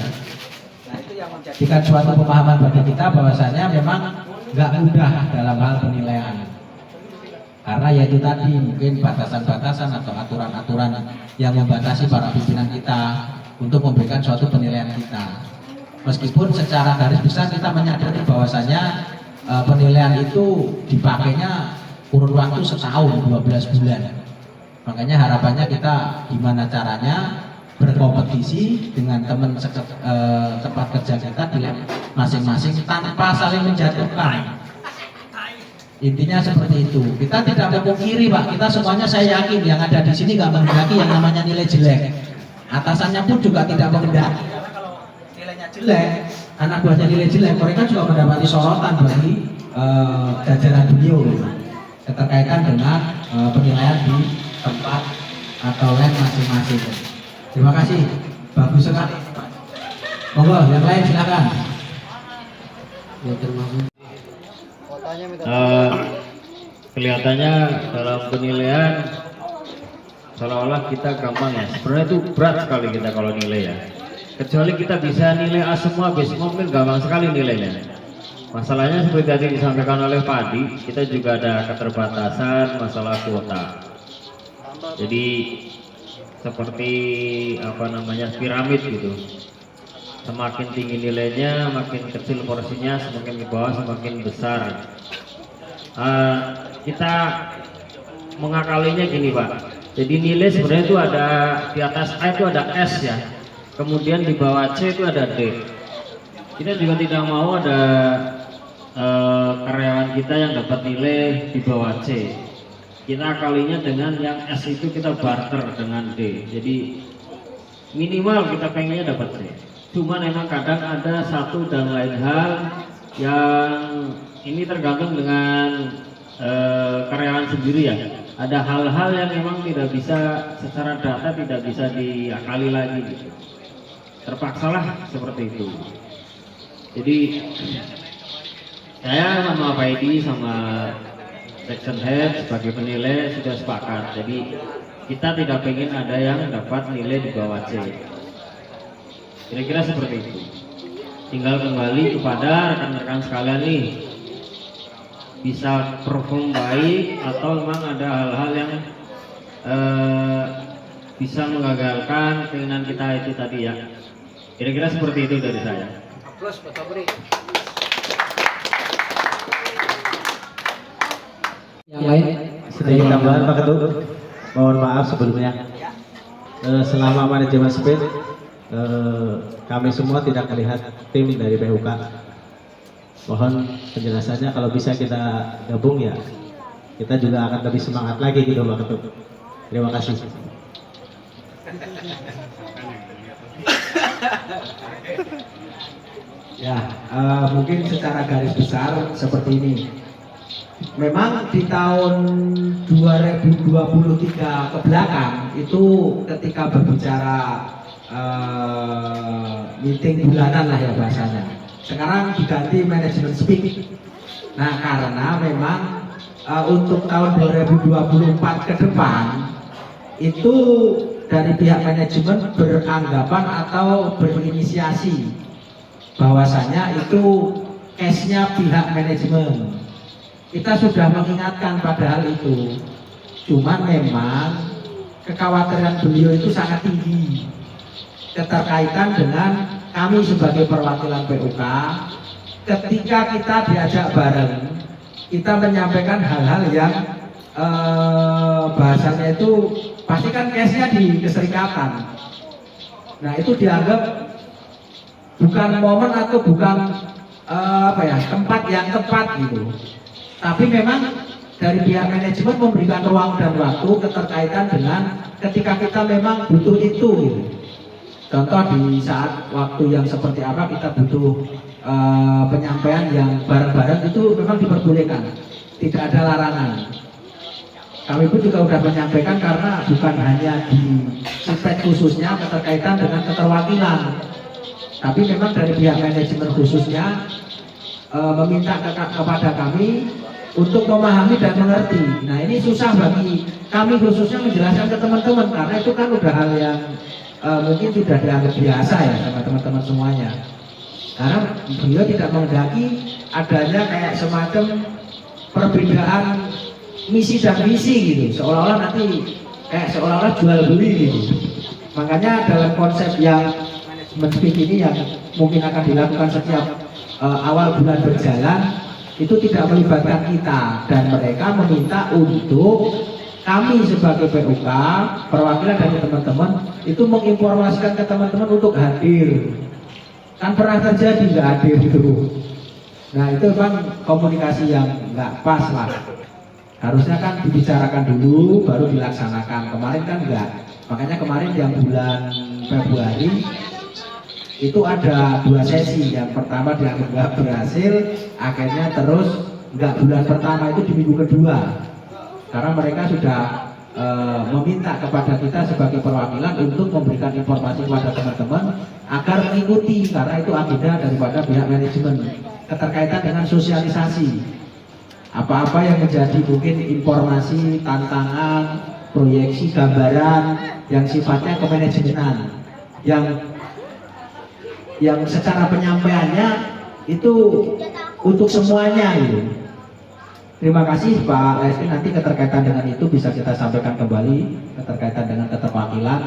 Nah itu yang menjadikan suatu pemahaman bagi kita bahwasanya memang nggak mudah dalam hal penilaian. Karena ya itu tadi mungkin batasan-batasan atau aturan-aturan yang membatasi para pimpinan kita untuk memberikan suatu penilaian kita. Meskipun secara garis besar kita menyadari bahwasanya penilaian itu dipakainya kurun waktu setahun 12 bulan. Makanya harapannya kita gimana caranya berkompetisi dengan teman tempat kerja kita di masing-masing tanpa saling menjatuhkan. Intinya seperti itu. Kita tidak memungkiri Pak, kita semuanya saya yakin yang ada di sini nggak menghendaki yang namanya nilai jelek. Atasannya pun juga tidak menghendaki, karena kalau nilainya jelek, anak buahnya nilai jelek, mereka juga mendapati sorotan bagi jajaran beliau keterkaitan dengan penilaian di tempat atau lab masing-masing. Terima kasih, bagus sekali. Monggo yang lain silakan. Ya, terima kasih. Kelihatannya dalam penilaian seolah-olah kita gampang ya. Sebenarnya itu berat sekali kita kalau nilai ya. Kecuali kita bisa nilai A semua, B semua, mungkin gampang sekali nilainya. Masalahnya seperti tadi disampaikan oleh Pak Adi, kita juga ada keterbatasan masalah kuota. Jadi seperti piramid gitu. Semakin tinggi nilainya, makin kecil porsinya, semakin di bawah semakin besar. Kita mengakalinya gini Pak. Jadi nilai sebenarnya itu ada di atas A itu ada S ya. Kemudian di bawah C itu ada D. Kita juga tidak mau ada karyawan kita yang dapat nilai di bawah C. kita akalinya dengan yang S itu kita barter dengan D. Jadi minimal kita pengennya dapat C. Cuman memang kadang ada satu dan lain hal yang ini tergantung dengan karyawan sendiri ya. Ada hal-hal yang memang tidak bisa secara data tidak bisa diakali lagi gitu. Terpaksalah seperti itu. Jadi saya sama Pak Edi sama section head sebagai penilai sudah sepakat. Jadi kita tidak ingin ada yang dapat nilai di bawah C. Kira-kira seperti itu. Tinggal kembali kepada rekan-rekan sekalian nih, bisa perform baik atau memang ada hal-hal yang bisa mengagalkan keinginan kita itu tadi ya. Kira-kira seperti itu dari saya. Aplaus buat Sobri. Yang lain? Sedikit tambahan Pak Ketut, mohon maaf sebelumnya. Selama manajemen speed, kami semua tidak melihat tim dari PUK. Mohon penjelasannya, kalau bisa kita gabung ya, kita juga akan lebih semangat lagi gitu Pak Ketut. Terima kasih. Ya, mungkin secara garis besar seperti ini. Memang di tahun 2023 ke belakang itu ketika berbicara meeting bulanan lah ya bahasanya. Sekarang diganti manajemen speak. Nah, karena memang untuk tahun 2024 ke depan itu dari pihak manajemen beranggapan atau berinisiasi bahwasanya itu case-nya pihak manajemen. Kita sudah mengingatkan pada hal itu. Cuman memang kekhawatiran beliau itu sangat tinggi keterkaitan dengan kami sebagai perwakilan PUK. Ketika kita diajak bareng, kita menyampaikan hal-hal yang bahasanya itu pasti kan case-nya di keserikatan. Nah, itu dianggap bukan momen atau bukan tempat yang tepat gitu. Tapi memang dari pihak manajemen memberikan ruang dan waktu keterkaitan dengan ketika kita memang butuh itu gitu. Contoh di saat waktu yang seperti apa kita butuh penyampaian yang bareng-bareng itu memang diperbolehkan, tidak ada larangan. Kami pun juga sudah menyampaikan karena bukan hanya di aspek khususnya keterkaitan dengan keterwakilan, tapi memang dari pihak manajemen khususnya meminta kepada kami untuk memahami dan mengerti. Nah, ini susah bagi kami khususnya menjelaskan ke teman-teman karena itu kan udah hal yang mungkin sudah dianggap biasa ya sama teman-teman semuanya. Karena beliau tidak menghendaki adanya kayak semacam perbedaan misi dan visi gitu, seolah-olah nanti seolah-olah jual beli gitu. Makanya dalam konsep yang manajemen speak ini yang mungkin akan dilakukan setiap awal bulan berjalan itu tidak melibatkan kita, dan mereka meminta untuk kami sebagai PUK, perwakilan dari teman-teman itu menginformasikan ke teman-teman untuk hadir. Kan pernah terjadi nggak hadir itu. Nah, itu kan komunikasi yang nggak pas lah. Harusnya kan dibicarakan dulu baru dilaksanakan. Kemarin kan enggak. Makanya kemarin yang bulan Februari itu ada 2 sesi. Yang pertama dianggap nggak berhasil, akhirnya terus nggak bulan pertama itu di minggu kedua. Karena mereka sudah meminta kepada kita sebagai perwakilan untuk memberikan informasi kepada teman-teman agar mengikuti, karena itu agenda daripada pihak manajemen keterkaitan dengan sosialisasi. Apa-apa yang menjadi mungkin informasi, tantangan, proyeksi, gambaran yang sifatnya kemanajemenan, yang secara penyampaiannya itu untuk semuanya gitu. Terima kasih Pak Lesti, nanti keterkaitan dengan itu bisa kita sampaikan kembali keterkaitan dengan keterwakilan.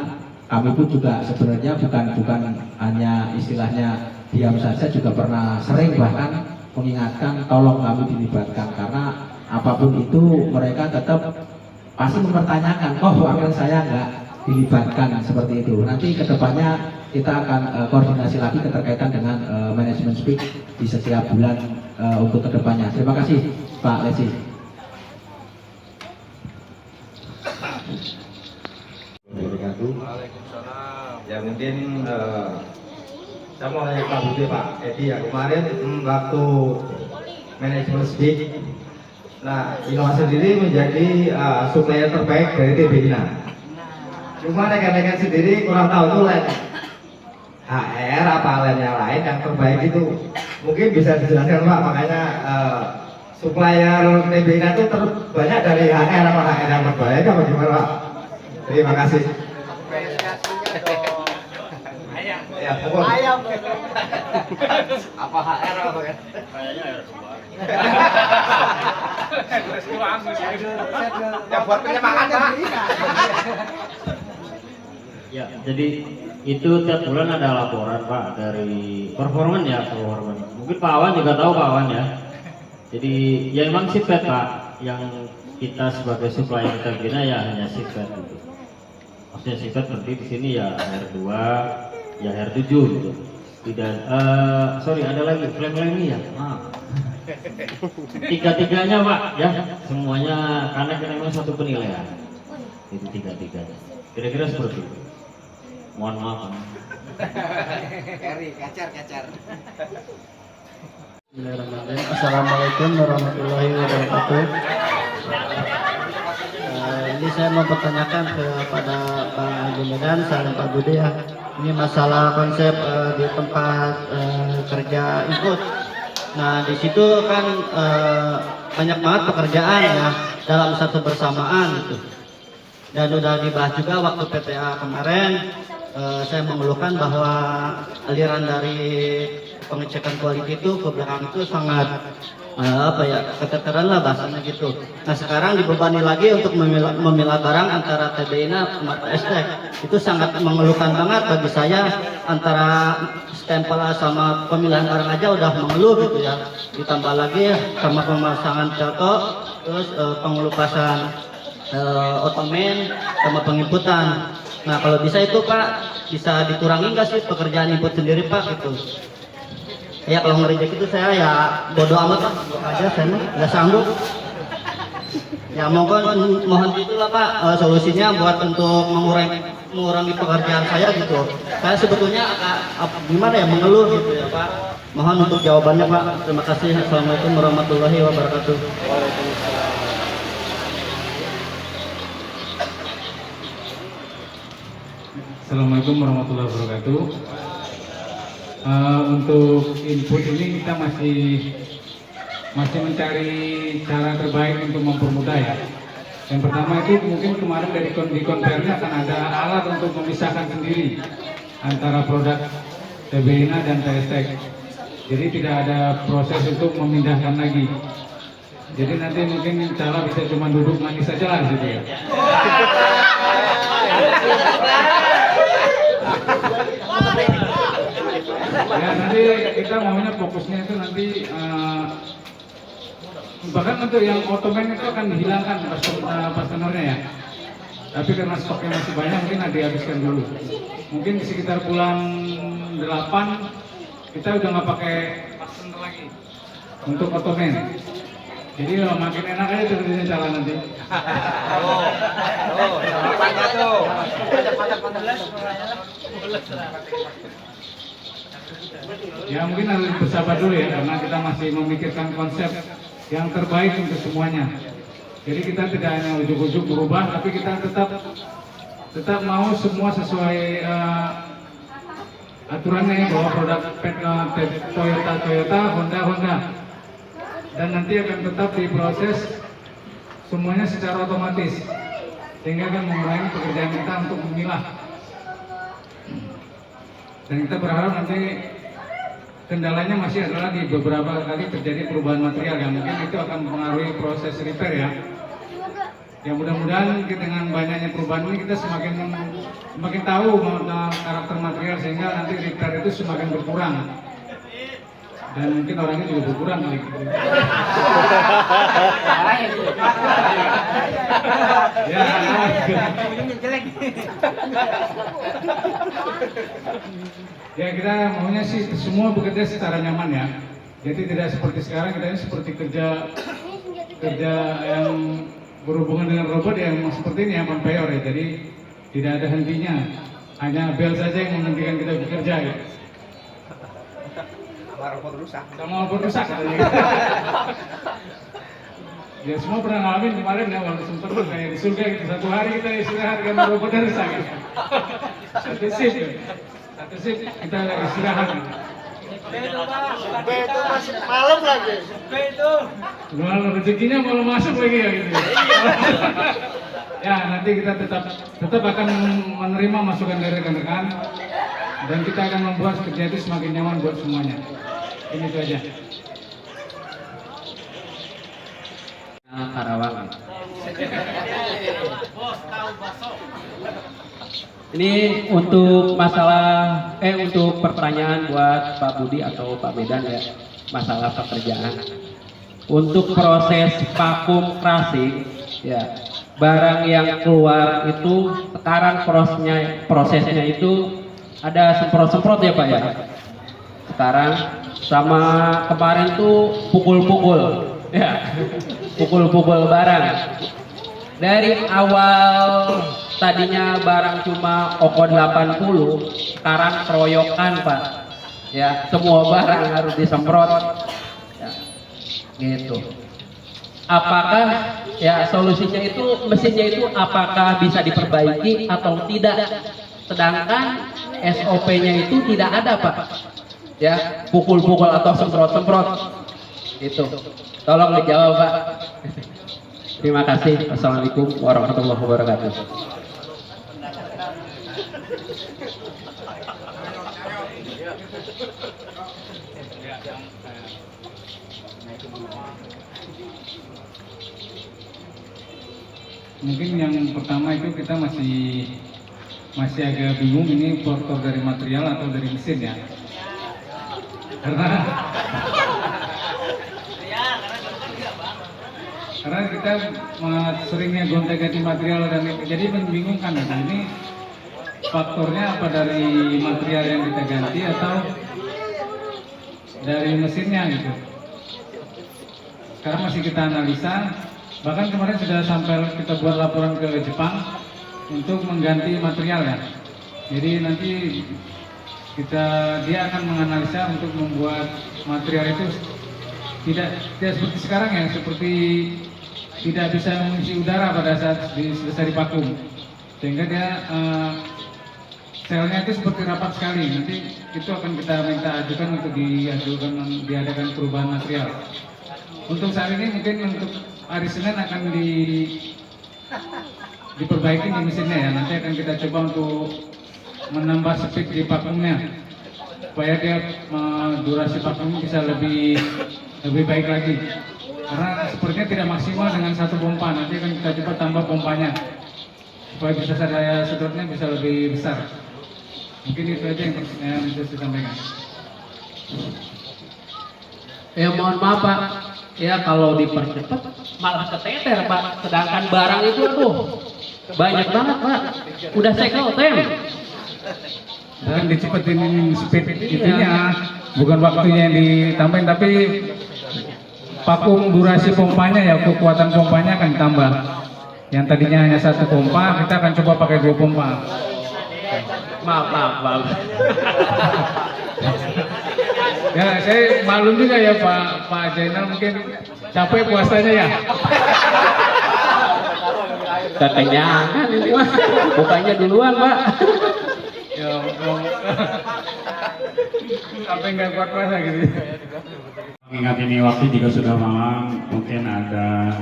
Kami pun juga sebenarnya bukan hanya istilahnya diam saja, juga pernah sering bahkan mengingatkan tolong kami dilibatkan, karena apapun itu mereka tetap pasti mempertanyakan, wakil saya nggak dilibatkan seperti itu. Nanti kedepannya kita akan koordinasi lagi keterkaitan dengan manajemen speak di setiap bulan untuk kedepannya. Terima kasih Pak Lesi. Ya mungkin saya mau tanya Pak Budi, Pak Edi ya, kemarin waktu manajemen speak, nah Innova sendiri menjadi supplier terbaik dari TBINA. Cuma rekan-rekan sendiri kurang tahu tuh lain HR apa lain yang lain yang terbaik itu. Mungkin bisa dijelaskan Pak, makanya supplier TBINA itu banyak dari HR apa HR yang terbaik apa gimana Pak? Terima kasih. Ya, ayam. Apa HR apa kan? Kayaknya yang buat penyemangat Pak. Ya, jadi itu tiap bulan ada laporan Pak dari performan ya, performan. Mungkin Pak Awan juga tahu Pak Awan ya. Jadi ya memang sifat Pak, yang kita sebagai supplier TBINA ya hanya sifat gitu. Maksudnya sifat seperti di sini ya HR2, ya HR7 gitu. Tidak, sorry ada lagi klaim-klaim ini ya. Tiga-tiganya Pak ya, semuanya karena kita memang satu penilaian. Itu tiga-tiganya. Kira-kira seperti itu. Mohon maaf. Kacar. Bismillahirrahmanirrahim. Assalamualaikum warahmatullahi wabarakatuh. Ini saya mau bertanyakan kepada Pak Haji Medan dan Pak Budi ya. Ini masalah konsep di tempat kerja input. Nah di situ kan banyak banget pekerjaan ya dalam satu bersamaan gitu. Dan udah dibahas juga waktu PTA kemarin. Saya mengeluhkan bahwa aliran dari pengecekan quality itu ke belakang itu sangat keteteran lah bahasanya gitu. Nah sekarang dibebani lagi untuk memilah barang antara TBINA sama STEK. Itu sangat mengeluhkan banget bagi saya, antara stempel sama pemilihan barang aja udah mengeluh gitu ya. Ditambah lagi sama pemasangan contoh, terus pengelupasan otomen sama penginputan. Nah kalau bisa itu Pak, bisa dikurangi nggak sih pekerjaan input sendiri Pak gitu. Ya kalau ngerejek itu saya ya bodoh amat Pak, aja saya nggak sanggup. Ya mohon gitulah Pak, solusinya buat untuk mengurangi pekerjaan saya gitu. Saya sebetulnya gimana ya, mengeluh gitu ya Pak. Mohon untuk jawabannya Pak. Terima kasih. Assalamualaikum warahmatullahi wabarakatuh. Assalamualaikum warahmatullahi wabarakatuh. Untuk input ini kita masih mencari cara terbaik untuk mempermudah ya. Yang pertama itu mungkin kemarin di konvernya akan ada alat untuk memisahkan sendiri antara produk TBINA dan TSTEK. Jadi tidak ada proses untuk memindahkan lagi. Jadi nanti mungkin insya Allah bisa cuma duduk manis saja lah gitu ya. Ya nanti kita maunya fokusnya itu nanti bahkan untuk yang otomen itu akan dihilangkan partnernya ya. Tapi karena stoknya masih banyak mungkin dihabiskan dulu. Mungkin di sekitar bulan 8 kita udah nggak pakai partner lagi untuk otomen. Jadi makin enak aja terjadinya jalan nanti. Apanya tuh? Ya mungkin harus bersabar dulu ya, karena kita masih memikirkan konsep yang terbaik untuk semuanya. Jadi kita tidak hanya ujuk-ujuk berubah, tapi kita tetap mau semua sesuai aturannya ya, bahwa produk Toyota, Honda. Dan nanti akan tetap diproses semuanya secara otomatis, sehingga akan mengurangi pekerjaan kita untuk memilah. Dan kita berharap nanti kendalanya masih adalah di beberapa kali terjadi perubahan material yang mungkin itu akan mempengaruhi proses repair ya. Ya mudah-mudahan dengan banyaknya perubahan ini kita semakin tahu karakter material, sehingga nanti repair itu semakin berkurang. Dan mungkin orangnya juga berkurang kali gitu. Ya kita maunya sih semua bekerja secara nyaman ya. Jadi tidak seperti sekarang, kita ini seperti kerja yang berhubungan dengan robot yang seperti ini ya, conveyor ya. Jadi tidak ada hentinya. Hanya bel saja yang menghentikan kita bekerja ya. Sama robot rusak katanya. Ya semua pernah ngalamin kemarin ya, waktu sempat kayak di surga gitu, satu hari kita istirahat karena robotnya rusak ya. Satu shift kita istirahat. Itu masih malam lagi. Itu. Malam rezekinya malah masuk lagi ya gitu. Ya nanti kita tetap akan menerima masukan dari rekan-rekan dan kita akan membuat kerja itu semakin nyaman buat semuanya. Ini itu aja. Karawang. Ini untuk masalah untuk pertanyaan buat Pak Budi atau Pak Medan ya, masalah pekerjaan. Untuk proses vakum crushing ya, barang yang keluar itu sekarang prosesnya itu ada semprot-semprot ya Pak ya. Sekarang sama kemarin tuh pukul-pukul ya. Pukul-pukul barang. Dari awal tadinya barang cuma oko 80, sekarang keroyokan Pak. Ya, semua barang harus disemprot. Ya, gitu. Apakah ya solusinya itu mesinnya itu apakah bisa diperbaiki atau tidak? Sedangkan SOP-nya itu tidak ada Pak. Ya, pukul-pukul atau semprot-semprot. Itu. Tolong dijawab Pak. Terima kasih. Assalamualaikum warahmatullahi wabarakatuh. Mungkin yang pertama itu kita masih agak bingung ini faktor dari material atau dari mesin ya. Karena kita seringnya gonta-ganti material dan jadi membingungkan. Nah, ini faktornya apa dari material yang kita ganti atau dari mesinnya gitu. Sekarang masih kita analisa. Bahkan kemarin sudah sampai kita buat laporan ke Jepang untuk mengganti material ya. Jadi nanti dia akan menganalisa untuk membuat material itu tidak seperti sekarang ya, seperti tidak bisa mengisi udara pada saat selesai divakum, sehingga dia selnya itu seperti rapat sekali. Nanti itu akan kita minta ajukan untuk diadakan perubahan material. Untuk saat ini mungkin untuk hari Senin akan diperbaiki di mesinnya ya. Nanti akan kita coba untuk menambah speed di vakumnya supaya dia durasi vakum bisa lebih baik lagi. Karena sepertinya tidak maksimal dengan satu pompa. Nanti akan kita coba tambah pompanya supaya bisa daya sedotnya bisa lebih besar. Mungkin itu aja yang bisa saya sampaikan. Ya mohon maaf Pak, ya kalau dipercepat malah keteter Pak. Sedangkan barang itu aduh banyak banget Pak. Udah cycle time. Bukan dicepetin speed itunya, bukan waktunya yang ditambahin, tapi vakum durasi pompanya ya, kekuatan pompanya akan ditambah. Yang tadinya hanya satu pompa, kita akan coba pakai 2 pompa. Maaf. Ya, saya maklum juga ya Pak Jainal, mungkin capek puasanya ya. Kekenyangan ini Pak. Bukanya duluan Pak. Ya, sampai nggak kuat puasa gitu. Mengingat ini waktu juga sudah malam, mungkin ada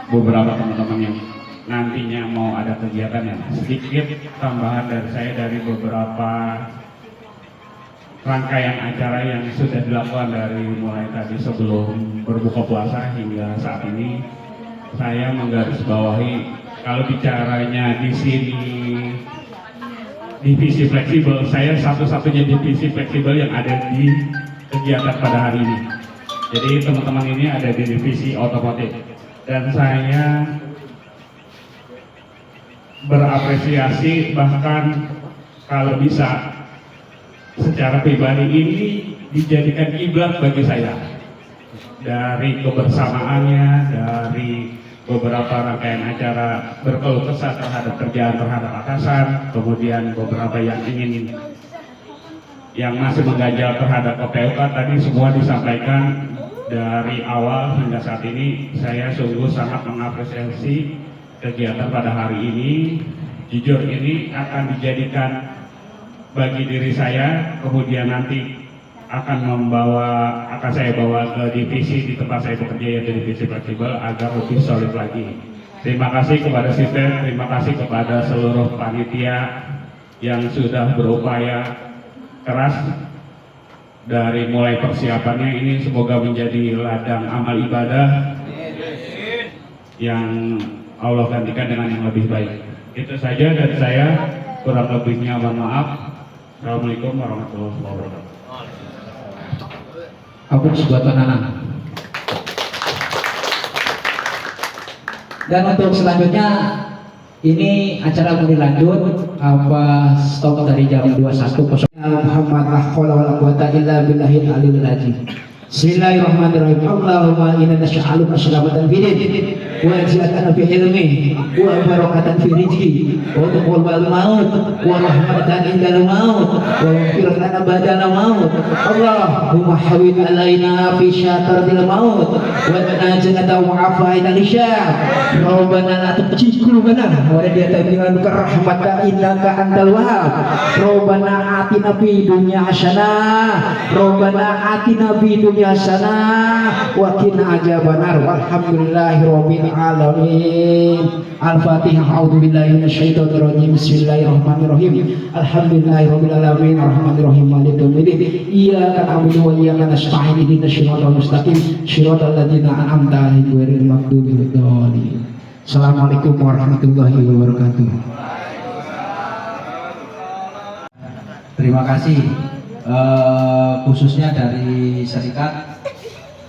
beberapa teman-teman yang nantinya mau ada kegiatan ya. Sedikit tambahan dari saya dari beberapa rangkaian acara yang sudah dilakukan dari mulai tadi sebelum berbuka puasa hingga saat ini. Saya menggarisbawahi kalau bicaranya di sini divisi fleksibel, saya satu-satunya divisi fleksibel yang ada di kegiatan pada hari ini. Jadi teman-teman ini ada di divisi otomotif dan saya berapresiasi, bahkan kalau bisa secara pribadi ini dijadikan kiblat bagi saya dari kebersamaannya, dari beberapa rangkaian acara berkeluh kesah terhadap kerjaan terhadap atasan, kemudian beberapa yang masih mengganjal terhadap OPUK tadi semua disampaikan dari awal hingga saat ini. Saya sungguh sangat mengapresiasi kegiatan pada hari ini. Jujur ini akan dijadikan bagi diri saya, kemudian nanti akan saya bawa ke divisi di tempat saya bekerja, yaitu divisi fleksibel, agar lebih solid lagi. Terima kasih kepada sistem, terima kasih kepada seluruh panitia yang sudah berupaya keras dari mulai persiapannya. Ini semoga menjadi ladang amal ibadah yang Allah gantikan dengan yang lebih baik. Itu saja dari saya, kurang lebihnya mohon maaf. Assalamualaikum warahmatullahi wabarakatuh. Aku sebuah anak. Dan untuk selanjutnya ini acara mau dilanjut stop dari jam 21.00. Muhammad la haula wala quwata illa billahil aliyil azim. Bismillahirrahmanirrahim. Allahumma inna nas'aluka salamatan fid din wa ziyadatan fi ilmi wa barakatan fi rizqi wa taqwal maut wa rahmatan indal maut wa maghfiratan badal maut. Allahumma hawil alaina fi syataril maut wa najata wa afaina lisyab. Rabbana la tujikul bana wa radiyata bilan rahmata innaka antal wahhab. Rabbana atina fid dunya hasanah. Rabbana atina fid dunya hasanah wa qina adzabannar. Walhamdulillahirabbil alamin. Al-Fatihah. A'udzu billahi minasyaitonir rajim. Bismillahirrahmanirrahim. Alhamdulillahirabbil alamin. Arrahmanirrahim. Maliki yaumiddin. Iyyaka na'budu wa iyyaka nasta'in. Ihdinas siratal mustaqim. Shiratal ladzina an'amta 'alaihim ghairil maghdubi 'alaihim waladdallin. Assalamualaikum warahmatullahi wabarakatuh. Terima kasih. Khususnya dari serikat,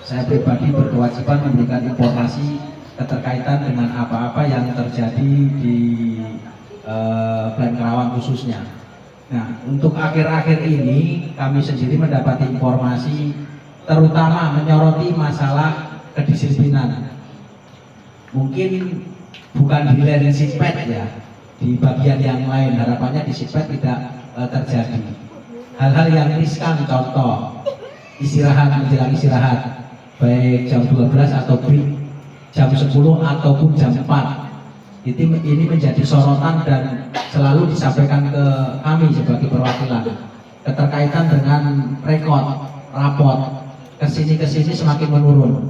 saya pribadi berkewajiban memberikan informasi keterkaitan dengan apa-apa yang terjadi di Plan Kerawang khususnya. Nah, untuk akhir-akhir ini kami sendiri mendapati informasi terutama menyoroti masalah kedisiplinan. Mungkin bukan di lain sipet ya, di bagian yang lain harapannya di sipet tidak terjadi hal-hal yang riskan, contoh istirahat menjelang istirahat baik jam 12 atau break jam 10 ataupun jam 4. Ini menjadi sorotan dan selalu disampaikan ke kami sebagai perwakilan keterkaitan dengan rapot kesini semakin menurun.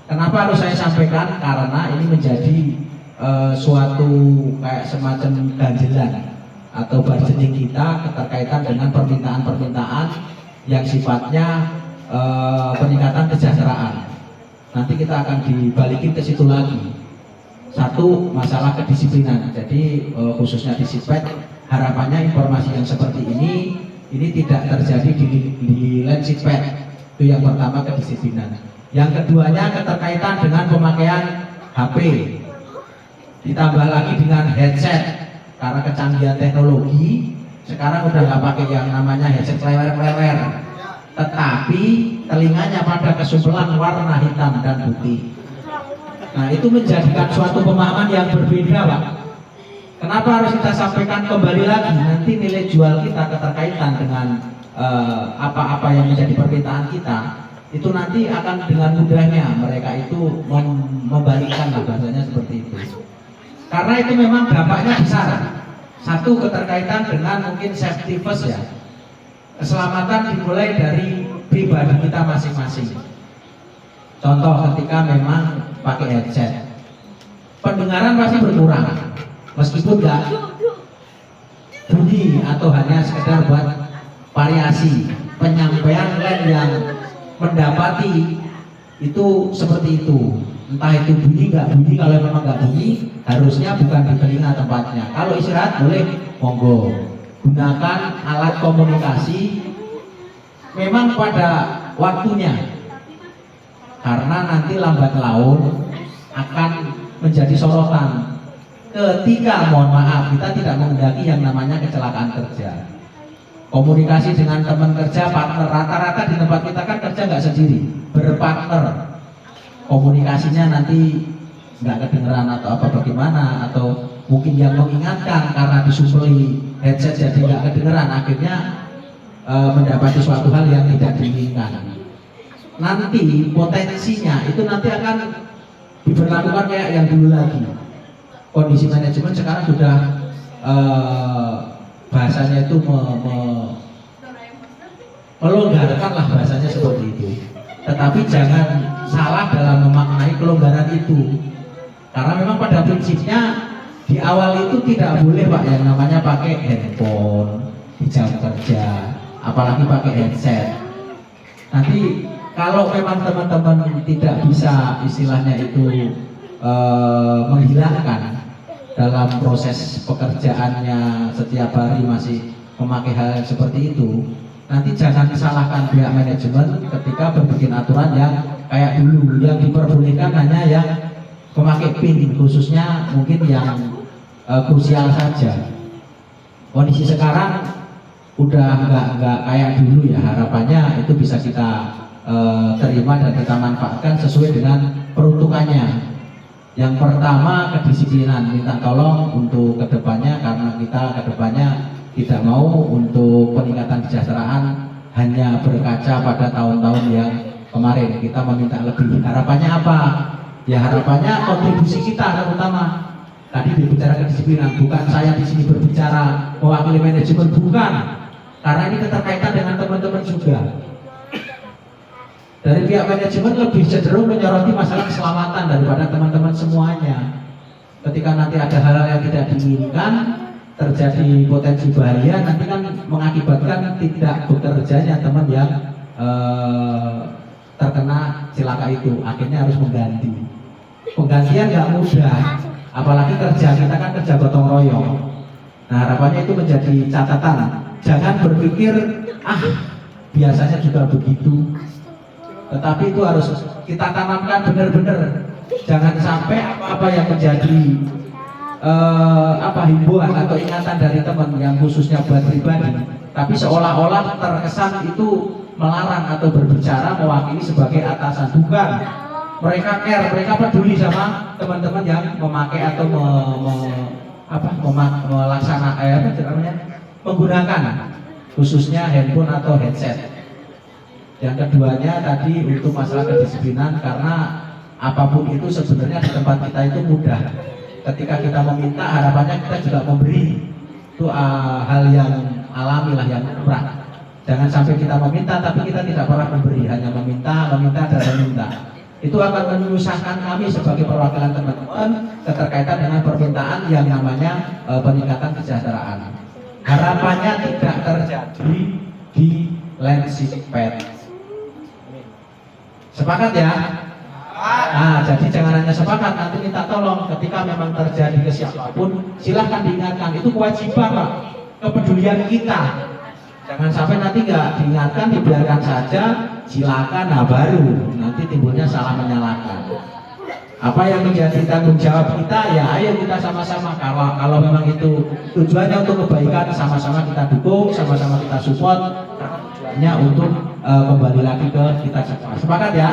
Kenapa harus saya sampaikan? Karena ini menjadi suatu kayak semacam ganjelan atau bargaining kita keterkaitan dengan permintaan-permintaan yang sifatnya peningkatan kesejahteraan. Nanti kita akan dibalikin ke situ lagi. Satu, masalah kedisiplinan. Jadi khususnya di Sipet, harapannya informasi yang seperti ini tidak terjadi di Land Sipet. Itu yang pertama, kedisiplinan. Yang keduanya keterkaitan dengan pemakaian HP. Ditambah lagi dengan headset. Karena kecanggihan teknologi, sekarang udah nggak pakai yang namanya headset lewer-lewer, tetapi telinganya pada kesumpelan warna hitam dan putih. Nah, itu menjadikan suatu pemahaman yang berbeda, Pak. Kenapa harus kita sampaikan kembali lagi? Nanti nilai jual kita keterkaitan dengan apa-apa yang menjadi permintaan kita, itu nanti akan dengan mudahnya mereka itu membalikkan lah bahasanya seperti itu. Karena itu memang dampaknya besar. Satu, keterkaitan dengan mungkin safety first ya. Keselamatan dimulai dari pribadi kita masing-masing. Contoh ketika memang pakai headset, pendengaran pasti berkurang. Meskipun nggak bunyi atau hanya sekedar buat variasi penyampaian lain yang mendapati itu seperti itu. Entah itu bunyi nggak bunyi, kalau memang nggak bunyi harusnya bukan di telinga tempatnya. Kalau istirahat boleh, monggo. Gunakan alat komunikasi memang pada waktunya. Karena nanti lambat laun akan menjadi sorotan. Ketika mohon maaf kita tidak menghendaki yang namanya kecelakaan kerja. Komunikasi dengan teman kerja, partner, rata-rata di tempat kita kan kerja nggak sendiri, berpartner. Komunikasinya nanti nggak kedengeran atau apa bagaimana, atau mungkin yang mengingatkan karena disumpeli headset jadi nggak kedengeran, akhirnya mendapati suatu hal yang tidak diinginkan. Nanti potensinya itu nanti akan diberlakukan kayak yang dulu lagi. Kondisi manajemen sekarang sudah bahasanya itu melonggarkan lah, bahasanya seperti itu. Tetapi jangan salah dalam memaknai kelonggaran itu, karena memang pada prinsipnya di awal itu tidak boleh Pak yang namanya pakai handphone di jam kerja, apalagi pakai headset. Nanti kalau memang teman-teman tidak bisa istilahnya itu menghilangkan dalam proses pekerjaannya setiap hari masih memakai hal seperti itu, nanti jangan disalahkan pihak manajemen ketika berbikin aturan yang kayak dulu, yang diperbolehkan hanya yang memakai PIN, khususnya mungkin yang krusial saja. Kondisi sekarang udah nggak kayak dulu ya, harapannya itu bisa kita terima dan kita manfaatkan sesuai dengan peruntukannya. Yang pertama, kedisiplinan, minta tolong untuk kedepannya, karena kita kedepannya tidak mau untuk peningkatan kesejahteraan hanya berkaca pada tahun-tahun yang kemarin. Kita meminta lebih. Harapannya apa? Ya harapannya kontribusi kita terutama. Tadi berbicara kedisiplinan, bukan saya di sini berbicara mewakili manajemen, bukan. Karena ini keterkaitan dengan teman-teman juga. Dari pihak manajemen lebih cenderung menyoroti masalah keselamatan daripada teman-teman semuanya. Ketika nanti ada hal-hal yang tidak diinginkan, terjadi potensi bahaya, nanti kan mengakibatkan tidak bekerjanya teman yang terkena celaka itu, akhirnya harus mengganti. Penggantian nggak mudah, apalagi kerja kita kan kerja gotong royong. Nah harapannya itu menjadi catatan. Jangan berpikir biasanya juga begitu, tetapi itu harus kita tanamkan benar-benar. Jangan sampai apa yang menjadi himbauan atau ingatan dari teman yang khususnya buat pribadi, tapi seolah-olah terkesan itu melarang atau berbicara mewakili sebagai atasan. Bukan, mereka care, mereka peduli sama teman-teman yang memakai atau menggunakan khususnya handphone atau headset. Yang keduanya tadi untuk masalah kedisiplinan, karena apapun itu sebenarnya di tempat kita itu mudah. Ketika kita meminta, harapannya kita juga memberi. Itu hal yang alami lah, yang lumrah. Jangan sampai kita meminta tapi kita tidak pernah memberi, hanya meminta dan meminta. Itu akan menyusahkan kami sebagai perwakilan teman-teman keterkaitan dengan permintaan yang namanya peningkatan kesejahteraan. Harapannya tidak terjadi di landing pad. Sepakat ya? Jadi jangan hanya sepakat, nanti minta tolong ketika memang terjadi ke siapapun, silahkan diingatkan. Itu kewajiban Pak, kepedulian kita. Jangan sampai nanti nggak diingatkan, dibiarkan saja, silakan, baru nanti timbulnya salah menyalahkan. Apa yang menjadi tanggung jawab kita, ya ayo kita sama-sama. Kalau memang itu tujuannya untuk kebaikan, sama-sama kita dukung, sama-sama kita support, karena tujuannya untuk kembali lagi ke kita semua. Sepakat ya?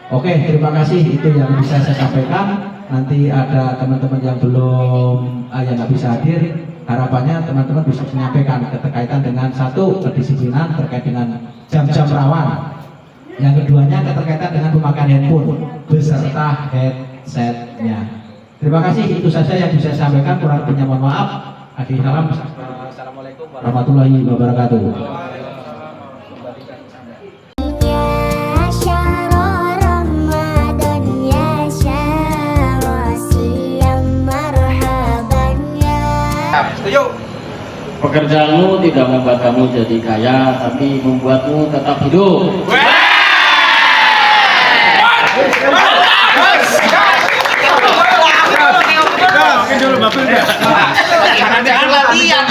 Oke, terima kasih, itu yang bisa saya sampaikan. Nanti ada teman-teman yang belum yang nggak bisa hadir, harapannya teman-teman bisa menyampaikan keterkaitan dengan satu, kedisiplinan terkait dengan jam-jam rawan. Yang keduanya keterkaitan dengan pemakaian handphone beserta headsetnya. Terima kasih, itu saja yang bisa saya sampaikan, kurang lebihnya mohon maaf. Akhirul salam. Assalamualaikum warahmatullahi wabarakatuh. Pekerjaanmu tidak membuat kamu jadi kaya, tapi membuatmu tetap hidup. Ada latihan.